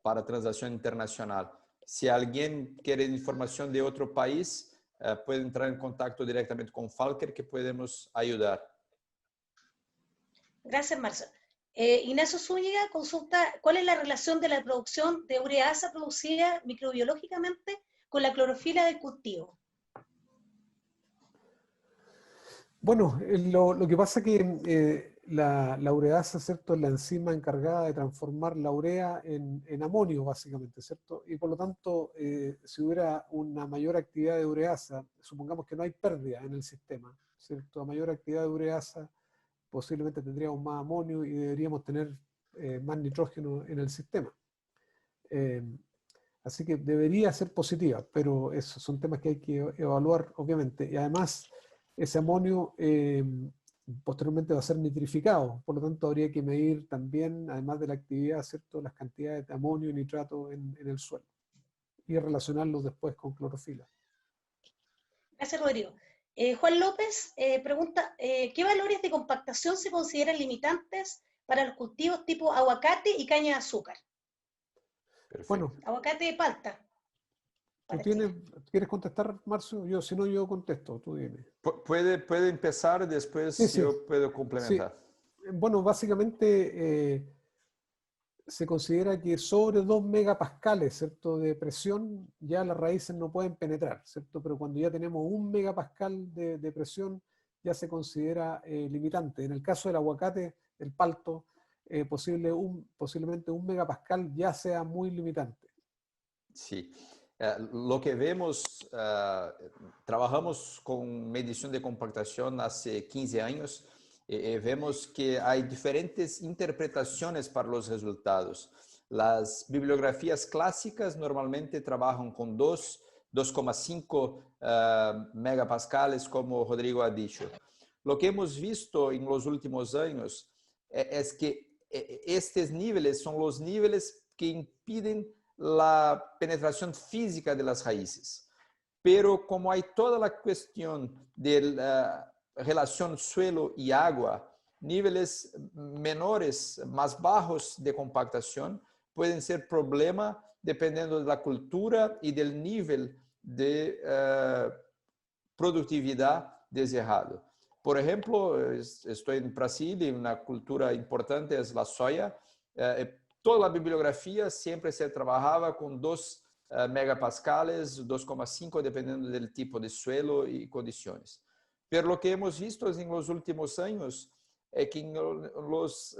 [SPEAKER 3] para transacción internacional. Si alguien quiere información de otro país, puede entrar en contacto directamente con Falker, que podemos ayudar.
[SPEAKER 2] Gracias, Marcio. Ignacio Zúñiga consulta, ¿cuál es la relación de la producción de ureasa producida microbiológicamente con la clorofila del cultivo?
[SPEAKER 1] Bueno, lo que pasa es que la ureasa, ¿cierto?, es la enzima encargada de transformar la urea en amonio, básicamente, ¿cierto? Y por lo tanto, si hubiera una mayor actividad de ureasa, supongamos que no hay pérdida en el sistema, ¿cierto? A mayor actividad de ureasa, posiblemente tendríamos más amonio y deberíamos tener más nitrógeno en el sistema. Así que debería ser positiva, pero esos son temas que hay que evaluar, obviamente. Y además, ese amonio posteriormente va a ser nitrificado, por lo tanto habría que medir también, además de la actividad, ¿cierto?, las cantidades de amonio y nitrato en el suelo y relacionarlos después con clorofila.
[SPEAKER 2] Gracias, Rodrigo. Juan López pregunta, ¿qué valores de compactación se consideran limitantes para los cultivos tipo aguacate y caña de azúcar?
[SPEAKER 3] Perfecto.
[SPEAKER 1] Bueno,
[SPEAKER 2] Aguacate de palta.
[SPEAKER 1] ¿tú
[SPEAKER 2] para
[SPEAKER 1] tienes,
[SPEAKER 2] Chile.
[SPEAKER 1] quieres contestar, Marcio? Yo, si no, yo contesto, tú dime.
[SPEAKER 3] Puede empezar, después
[SPEAKER 1] Sí, sí,
[SPEAKER 3] yo puedo
[SPEAKER 1] sí.
[SPEAKER 3] complementar.
[SPEAKER 1] Bueno, básicamente se considera que sobre 2 megapascales, ¿cierto?, de presión, ya las raíces no pueden penetrar, ¿cierto? Pero cuando ya tenemos 1 megapascal de presión, ya se considera limitante. En el caso del aguacate, el palto, posiblemente 1 megapascal ya sea muy limitante.
[SPEAKER 3] Sí. Lo que vemos, trabajamos con medición de compactación hace 15 años. Vemos que hay diferentes interpretaciones para los resultados. Las bibliografías clásicas normalmente trabajan con 2,5 megapascales, como Rodrigo ha dicho. Lo que hemos visto en los últimos años es que estos niveles son los niveles que impiden la penetración física de las raíces. Pero como hay toda la cuestión de la relación suelo y agua, niveles menores, más bajos de compactación, pueden ser problema dependiendo de la cultura y del nivel de productividad desejado. Por ejemplo, estoy en Brasil y una cultura importante es la soya. Toda la bibliografía siempre se trabajaba con 2 megapascales, 2,5, dependiendo del tipo de suelo y condiciones. Pero lo que hemos visto en los últimos años es que en los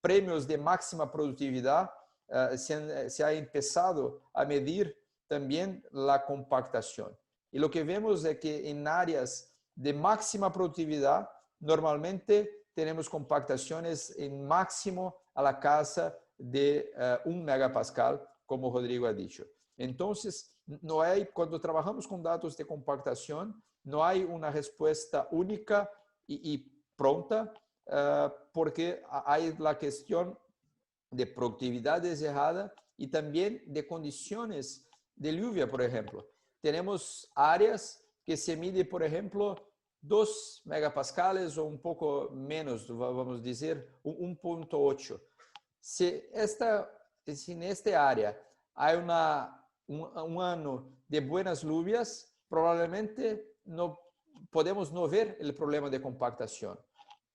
[SPEAKER 3] premios de máxima productividad se ha empezado a medir también la compactación. Y lo que vemos es que en áreas de máxima productividad, normalmente tenemos compactaciones en máximo a la casa de 1 megapascal, como Rodrigo ha dicho. Entonces, no hay, cuando trabajamos con datos de compactación, no hay una respuesta única y pronta, porque hay la cuestión de productividad desejada y también de condiciones de lluvia, por ejemplo. Tenemos áreas que se mide, por ejemplo, 2 megapascales o un poco menos, vamos a decir, 1,8. Si en esta área hay un año de buenas lluvias, probablemente no podemos no ver el problema de compactación.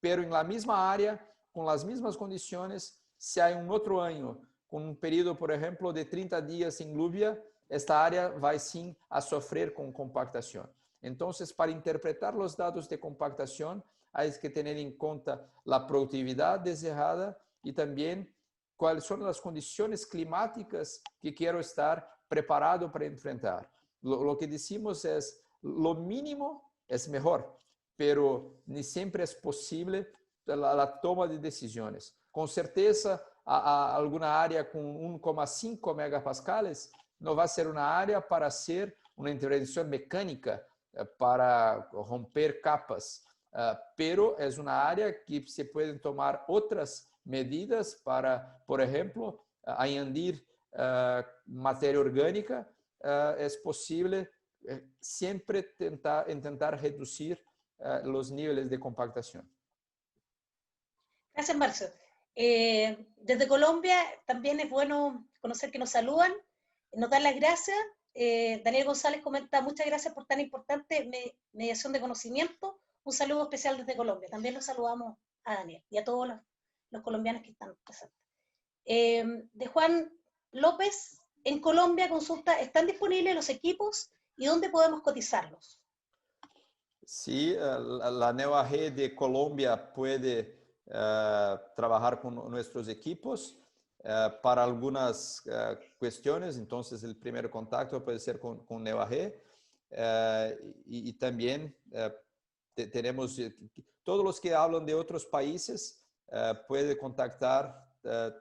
[SPEAKER 3] Pero en la misma área, con las mismas condiciones, si hay un otro año con un periodo, por ejemplo, de 30 días sin lluvia, esta área va sim a sofrer con compactación. Entonces, para interpretar los datos de compactación, hay que tener en cuenta la productividad desejada y también cuáles son las condiciones climáticas que quiero estar preparado para enfrentar. Lo que decimos es, lo mínimo es mejor, pero ni siempre es posible la toma de decisiones. Con certeza, alguna área con 1,5 megapascales no va a ser una área para hacer una intervención mecánica para romper capas, pero es una área que se pueden tomar otras medidas para, por ejemplo, añadir materia orgánica. Es posible siempre intentar reducir los niveles de compactación.
[SPEAKER 2] Gracias, Marcio. Desde Colombia también es bueno conocer que nos saludan, nos dan las gracias. Daniel González comenta, muchas gracias por tan importante mediación de conocimiento. Un saludo especial desde Colombia. También los saludamos a Daniel y a todos los colombianos que están presentes. De Juan López en Colombia, consulta, ¿están disponibles los equipos y dónde podemos cotizarlos?
[SPEAKER 3] Sí, la nueva red de Colombia puede trabajar con nuestros equipos para algunas cuestiones. Entonces, el primer contacto puede ser con Nueva Red. Y también tenemos todos los que hablan de otros países puede contactar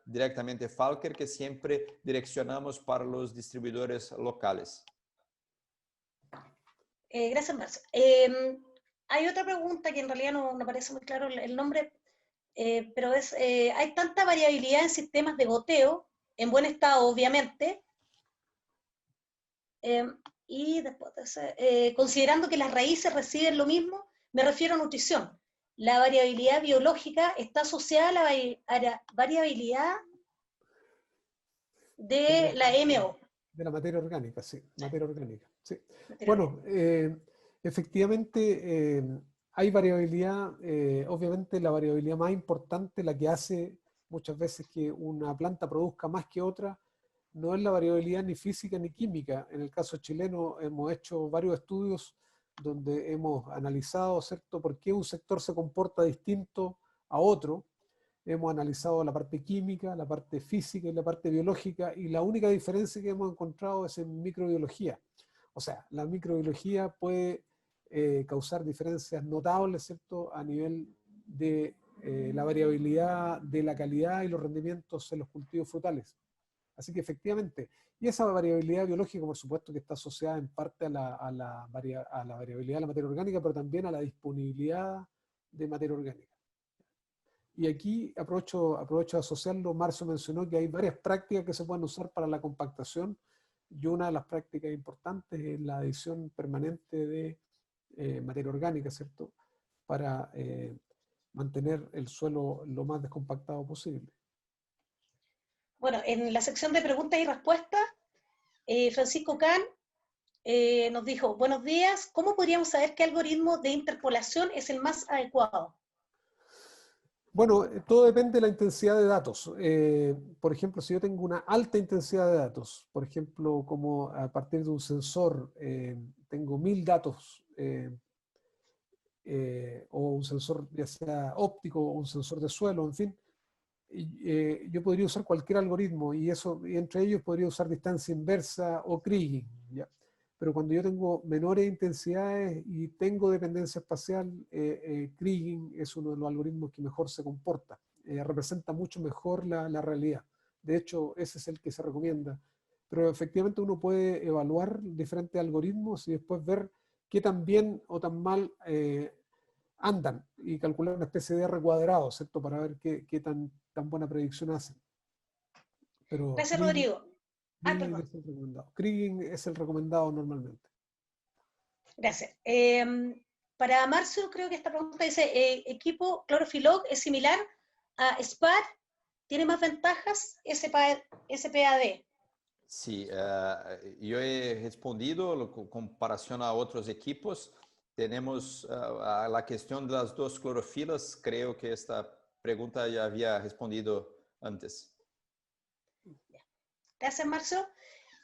[SPEAKER 3] directamente Falker, que siempre direccionamos para los distribuidores locales.
[SPEAKER 2] Gracias, Marcio. Hay otra pregunta que en realidad no parece muy claro el nombre, pero es, hay tanta variabilidad en sistemas de goteo, en buen estado obviamente, y después, considerando que las raíces reciben lo mismo, me refiero a nutrición. La variabilidad biológica está asociada a la variabilidad de la MO.
[SPEAKER 1] De la materia orgánica, sí, materia orgánica. Sí.
[SPEAKER 2] Materia
[SPEAKER 1] Bueno, efectivamente hay variabilidad, obviamente la variabilidad más importante, la que hace muchas veces que una planta produzca más que otra, no es la variabilidad ni física ni química. En el caso chileno hemos hecho varios estudios donde hemos analizado, ¿cierto?, por qué un sector se comporta distinto a otro. Hemos analizado la parte química, la parte física y la parte biológica, y la única diferencia que hemos encontrado es en microbiología. O sea, la microbiología puede causar diferencias notables, ¿cierto?, a nivel de la variabilidad de la calidad y los rendimientos en los cultivos frutales. Así que efectivamente, y esa variabilidad biológica, por supuesto, que está asociada en parte a la variabilidad de la materia orgánica, pero también a la disponibilidad de materia orgánica. Y aquí aprovecho a asociarlo. Marcio mencionó que hay varias prácticas que se pueden usar para la compactación, y una de las prácticas importantes es la adición permanente de materia orgánica, ¿cierto?, para mantener el suelo lo más descompactado posible.
[SPEAKER 2] Bueno, en la sección de preguntas y respuestas, Francisco Can nos dijo, buenos días, ¿cómo podríamos saber qué algoritmo de interpolación es el más adecuado?
[SPEAKER 1] Bueno, todo depende de la intensidad de datos. Por ejemplo, si yo tengo una alta intensidad de datos, por ejemplo, como a partir de un sensor, tengo 1000 datos, o un sensor ya sea óptico o un sensor de suelo, en fin, yo podría usar cualquier algoritmo y entre ellos podría usar distancia inversa o Kriging, ¿ya? Pero cuando yo tengo menores intensidades y tengo dependencia espacial, Kriging es uno de los algoritmos que mejor se comporta, representa mucho mejor la realidad. De hecho, ese es el que se recomienda. Pero efectivamente uno puede evaluar diferentes algoritmos y después ver qué tan bien o tan mal andan y calcular una especie de R cuadrado, ¿cierto?, para ver qué tan buena predicción hacen. Pero
[SPEAKER 2] Gracias, Rodrigo.
[SPEAKER 1] Kriging
[SPEAKER 2] Perdón.
[SPEAKER 1] es el recomendado. Kriging es el recomendado normalmente.
[SPEAKER 2] Gracias. Para Marcio, creo que esta pregunta dice, equipo Clorofilog es similar a SPAD, ¿tiene más ventajas SPAD?
[SPEAKER 3] Sí, yo he respondido con comparación a otros equipos. Tenemos a la cuestión de las dos clorofilas. Creo que esta pregunta ya había respondido antes.
[SPEAKER 2] Gracias, Marcio.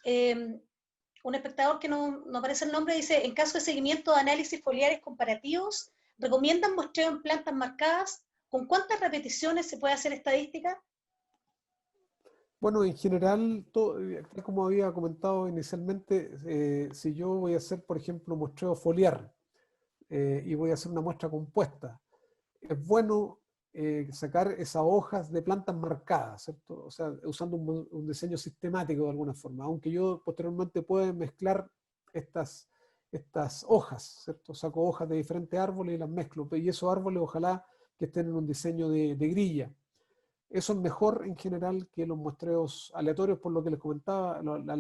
[SPEAKER 2] Un espectador que no aparece el nombre dice, en caso de seguimiento de análisis foliares comparativos, ¿recomiendan muestreo en plantas marcadas? ¿Con cuántas repeticiones se puede hacer estadística?
[SPEAKER 1] Bueno, en general, tal como había comentado inicialmente, si yo voy a hacer, por ejemplo, muestreo foliar y voy a hacer una muestra compuesta, es bueno sacar esas hojas de plantas marcadas, ¿cierto? O sea, usando un diseño sistemático de alguna forma, aunque yo posteriormente pueda mezclar estas hojas, ¿cierto? Saco hojas de diferentes árboles y las mezclo, y esos árboles ojalá que estén en un diseño de grilla. Eso es mejor en general que los muestreos aleatorios, por lo que les comentaba. La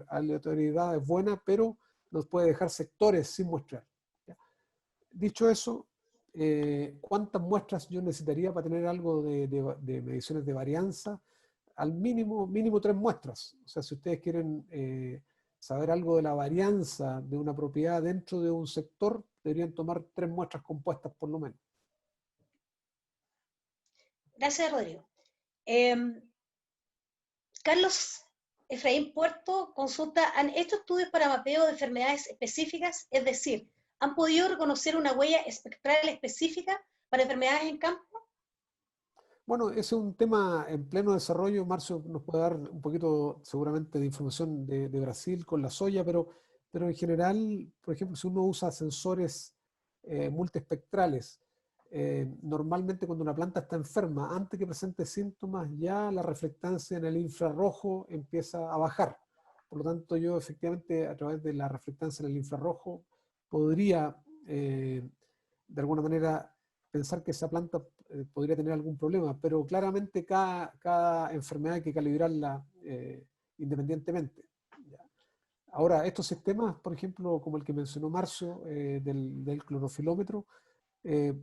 [SPEAKER 1] aleatoriedad es buena, pero nos puede dejar sectores sin muestrear. ¿Ya? Dicho eso, ¿cuántas muestras yo necesitaría para tener algo de mediciones de varianza? Al mínimo 3 muestras. O sea, si ustedes quieren saber algo de la varianza de una propiedad dentro de un sector, deberían tomar 3 muestras compuestas por lo menos.
[SPEAKER 2] Gracias, Rodrigo. Carlos Efraín Puerto consulta, ¿han hecho estudios para mapeo de enfermedades específicas? Es decir, ¿han podido reconocer una huella espectral específica para enfermedades en campo?
[SPEAKER 1] Bueno, ese es un tema en pleno desarrollo. Marcio nos puede dar un poquito seguramente de información de Brasil con la soya, pero en general, por ejemplo, si uno usa sensores multiespectrales, normalmente cuando una planta está enferma, antes que presente síntomas, ya la reflectancia en el infrarrojo empieza a bajar. Por lo tanto, yo efectivamente a través de la reflectancia en el infrarrojo podría de alguna manera pensar que esa planta podría tener algún problema, pero claramente cada enfermedad hay que calibrarla independientemente. ¿Ya? Ahora, estos sistemas, por ejemplo, como el que mencionó Marcio, del clorofilómetro, eh,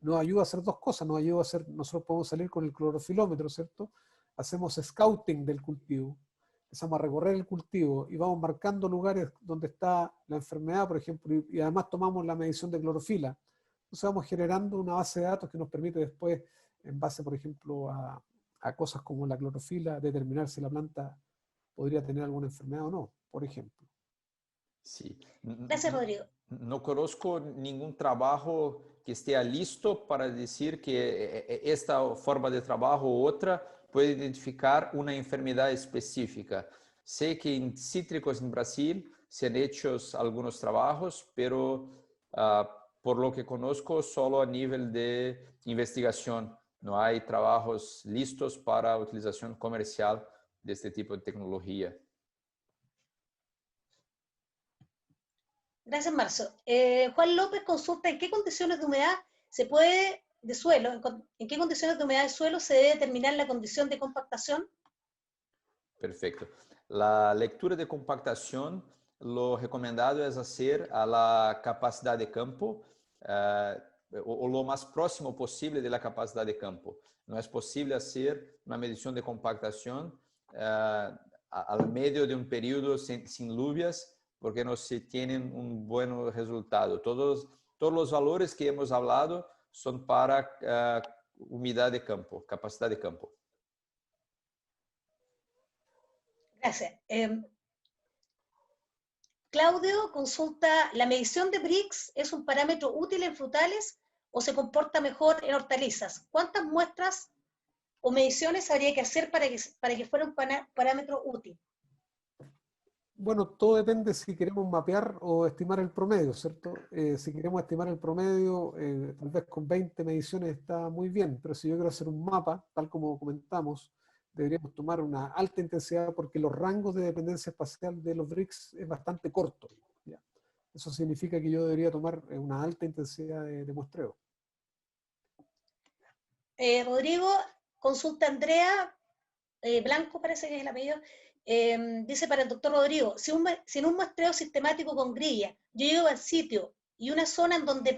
[SPEAKER 1] nos ayuda a hacer dos cosas. Nos ayuda a hacer, nosotros podemos salir con el clorofilómetro, ¿cierto? Hacemos scouting del cultivo, empezamos a recorrer el cultivo y vamos marcando lugares donde está la enfermedad, por ejemplo, y además tomamos la medición de clorofila. Entonces vamos generando una base de datos que nos permite después, en base, por ejemplo, a cosas como la clorofila, determinar si la planta podría tener alguna enfermedad o no, por ejemplo.
[SPEAKER 3] Sí.
[SPEAKER 2] Gracias, Rodrigo.
[SPEAKER 3] No conozco ningún trabajo que esté listo para decir que esta forma de trabajo u otra puede identificar una enfermedad específica. Sé que en cítricos en Brasil se han hecho algunos trabajos, pero por lo que conozco, solo a nivel de investigación. No hay trabajos listos para utilización comercial de este tipo de tecnología.
[SPEAKER 2] Gracias, Marcio. Juan López consulta en qué condiciones de humedad se puede, de suelo, en qué condiciones de humedad de suelo se debe determinar la condición de compactación.
[SPEAKER 3] Perfecto. La lectura de compactación, lo recomendado es hacer a la capacidad de campo o lo más próximo posible de la capacidad de campo. No es posible hacer una medición de compactación al medio de un periodo sin lluvias porque no se tienen un buen resultado. Todos los valores que hemos hablado son para humedad de campo, capacidad de campo.
[SPEAKER 2] Gracias. Claudio consulta, ¿la medición de Brix es un parámetro útil en frutales o se comporta mejor en hortalizas? ¿Cuántas muestras o mediciones habría que hacer para que fuera un parámetro útil?
[SPEAKER 1] Bueno, todo depende si queremos mapear o estimar el promedio, ¿cierto? Si queremos estimar el promedio, tal vez con 20 mediciones está muy bien, pero si yo quiero hacer un mapa, tal como comentamos, deberíamos tomar una alta intensidad porque los rangos de dependencia espacial de los BRICS es bastante corto. ¿Ya? Eso significa que yo debería tomar una alta intensidad de muestreo.
[SPEAKER 2] Rodrigo, consulta Andrea Blanco, parece que es el apellido. Dice para el doctor Rodrigo, si en un muestreo sistemático con grilla yo llego al sitio y una zona en donde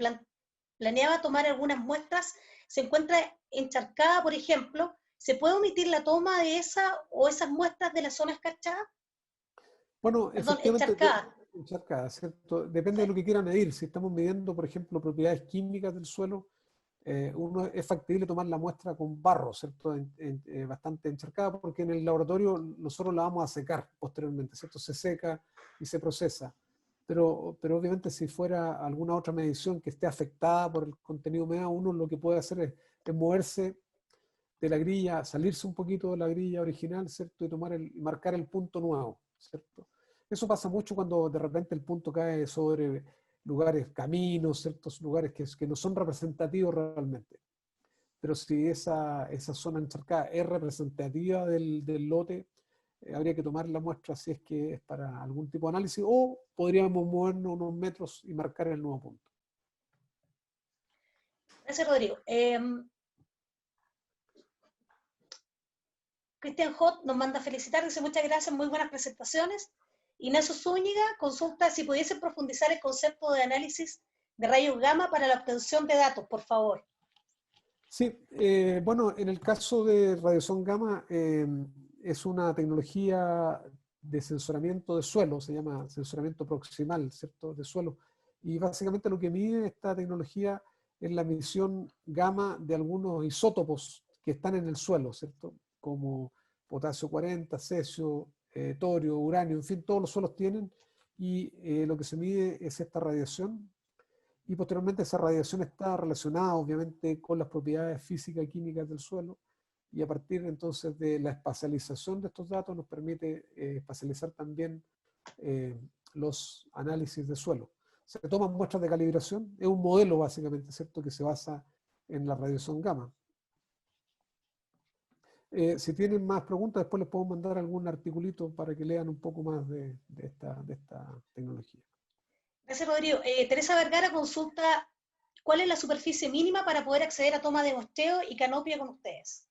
[SPEAKER 2] planeaba tomar algunas muestras se encuentra encharcada, por ejemplo, ¿se puede omitir la toma de esa o esas muestras de la zona escarchada?
[SPEAKER 1] Bueno,
[SPEAKER 2] Perdón,
[SPEAKER 1] efectivamente,
[SPEAKER 2] encharcada.
[SPEAKER 1] ¿cierto? Depende de lo que quiera medir. Si estamos midiendo, por ejemplo, propiedades químicas del suelo, uno es factible tomar la muestra con barro, ¿cierto? Bastante encharcada, porque en el laboratorio nosotros la vamos a secar posteriormente, ¿cierto? Se seca y se procesa. Pero obviamente si fuera alguna otra medición que esté afectada por el contenido humedad, uno lo que puede hacer es moverse de la grilla, salirse un poquito de la grilla original, ¿cierto? Y marcar el punto nuevo, ¿cierto? Eso pasa mucho cuando de repente el punto cae sobre lugares, caminos, ciertos lugares que no son representativos realmente. Pero si esa zona encharcada es representativa del lote, habría que tomar la muestra si es que es para algún tipo de análisis o podríamos movernos unos metros y marcar el nuevo punto.
[SPEAKER 2] Gracias, Rodrigo. Cristian Hot nos manda a felicitar, dice muchas gracias, muy buenas presentaciones. Ignacio Zúñiga consulta si pudiese profundizar el concepto de análisis de rayos gamma para la obtención de datos, por favor.
[SPEAKER 1] Sí, bueno, en el caso de radiación gamma es una tecnología de sensoramiento de suelo, se llama sensoramiento proximal, ¿cierto?, de suelo. Y básicamente lo que mide esta tecnología es la emisión gamma de algunos isótopos que están en el suelo, ¿cierto?, como potasio 40, cesio, torio, uranio, en fin, todos los suelos tienen, y lo que se mide es esta radiación, y posteriormente esa radiación está relacionada obviamente con las propiedades físicas y químicas del suelo, y a partir entonces de la espacialización de estos datos nos permite espacializar también los análisis de suelo. Se toman muestras de calibración, es un modelo básicamente, ¿cierto?, que se basa en la radiación gamma. Si tienen más preguntas, después les puedo mandar algún articulito para que lean un poco más de esta tecnología.
[SPEAKER 2] Gracias, Rodrigo. Teresa Vergara consulta, ¿cuál es la superficie mínima para poder acceder a toma de muestreo y canopia con ustedes?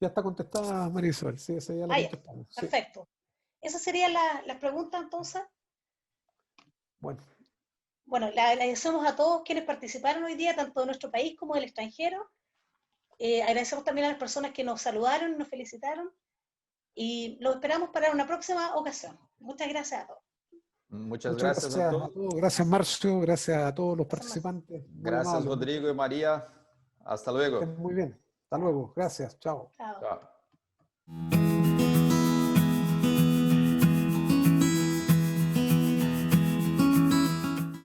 [SPEAKER 1] Ya está contestada, María Isabel. Sí, esa ya la contestamos. Sí.
[SPEAKER 2] Perfecto. Esas serían las preguntas, entonces. Bueno, le agradecemos a todos quienes participaron hoy día, tanto de nuestro país como del extranjero. Agradecemos también a las personas que nos saludaron y nos felicitaron. Y los esperamos para una próxima ocasión. Muchas gracias a todos.
[SPEAKER 3] Muchas gracias a todos.
[SPEAKER 1] Gracias, Marcio. Gracias a todos los participantes.
[SPEAKER 3] Gracias, Rodrigo y María. Hasta luego.
[SPEAKER 1] Muy bien. Hasta luego. Gracias. Chao.
[SPEAKER 2] Chao.
[SPEAKER 3] Chao.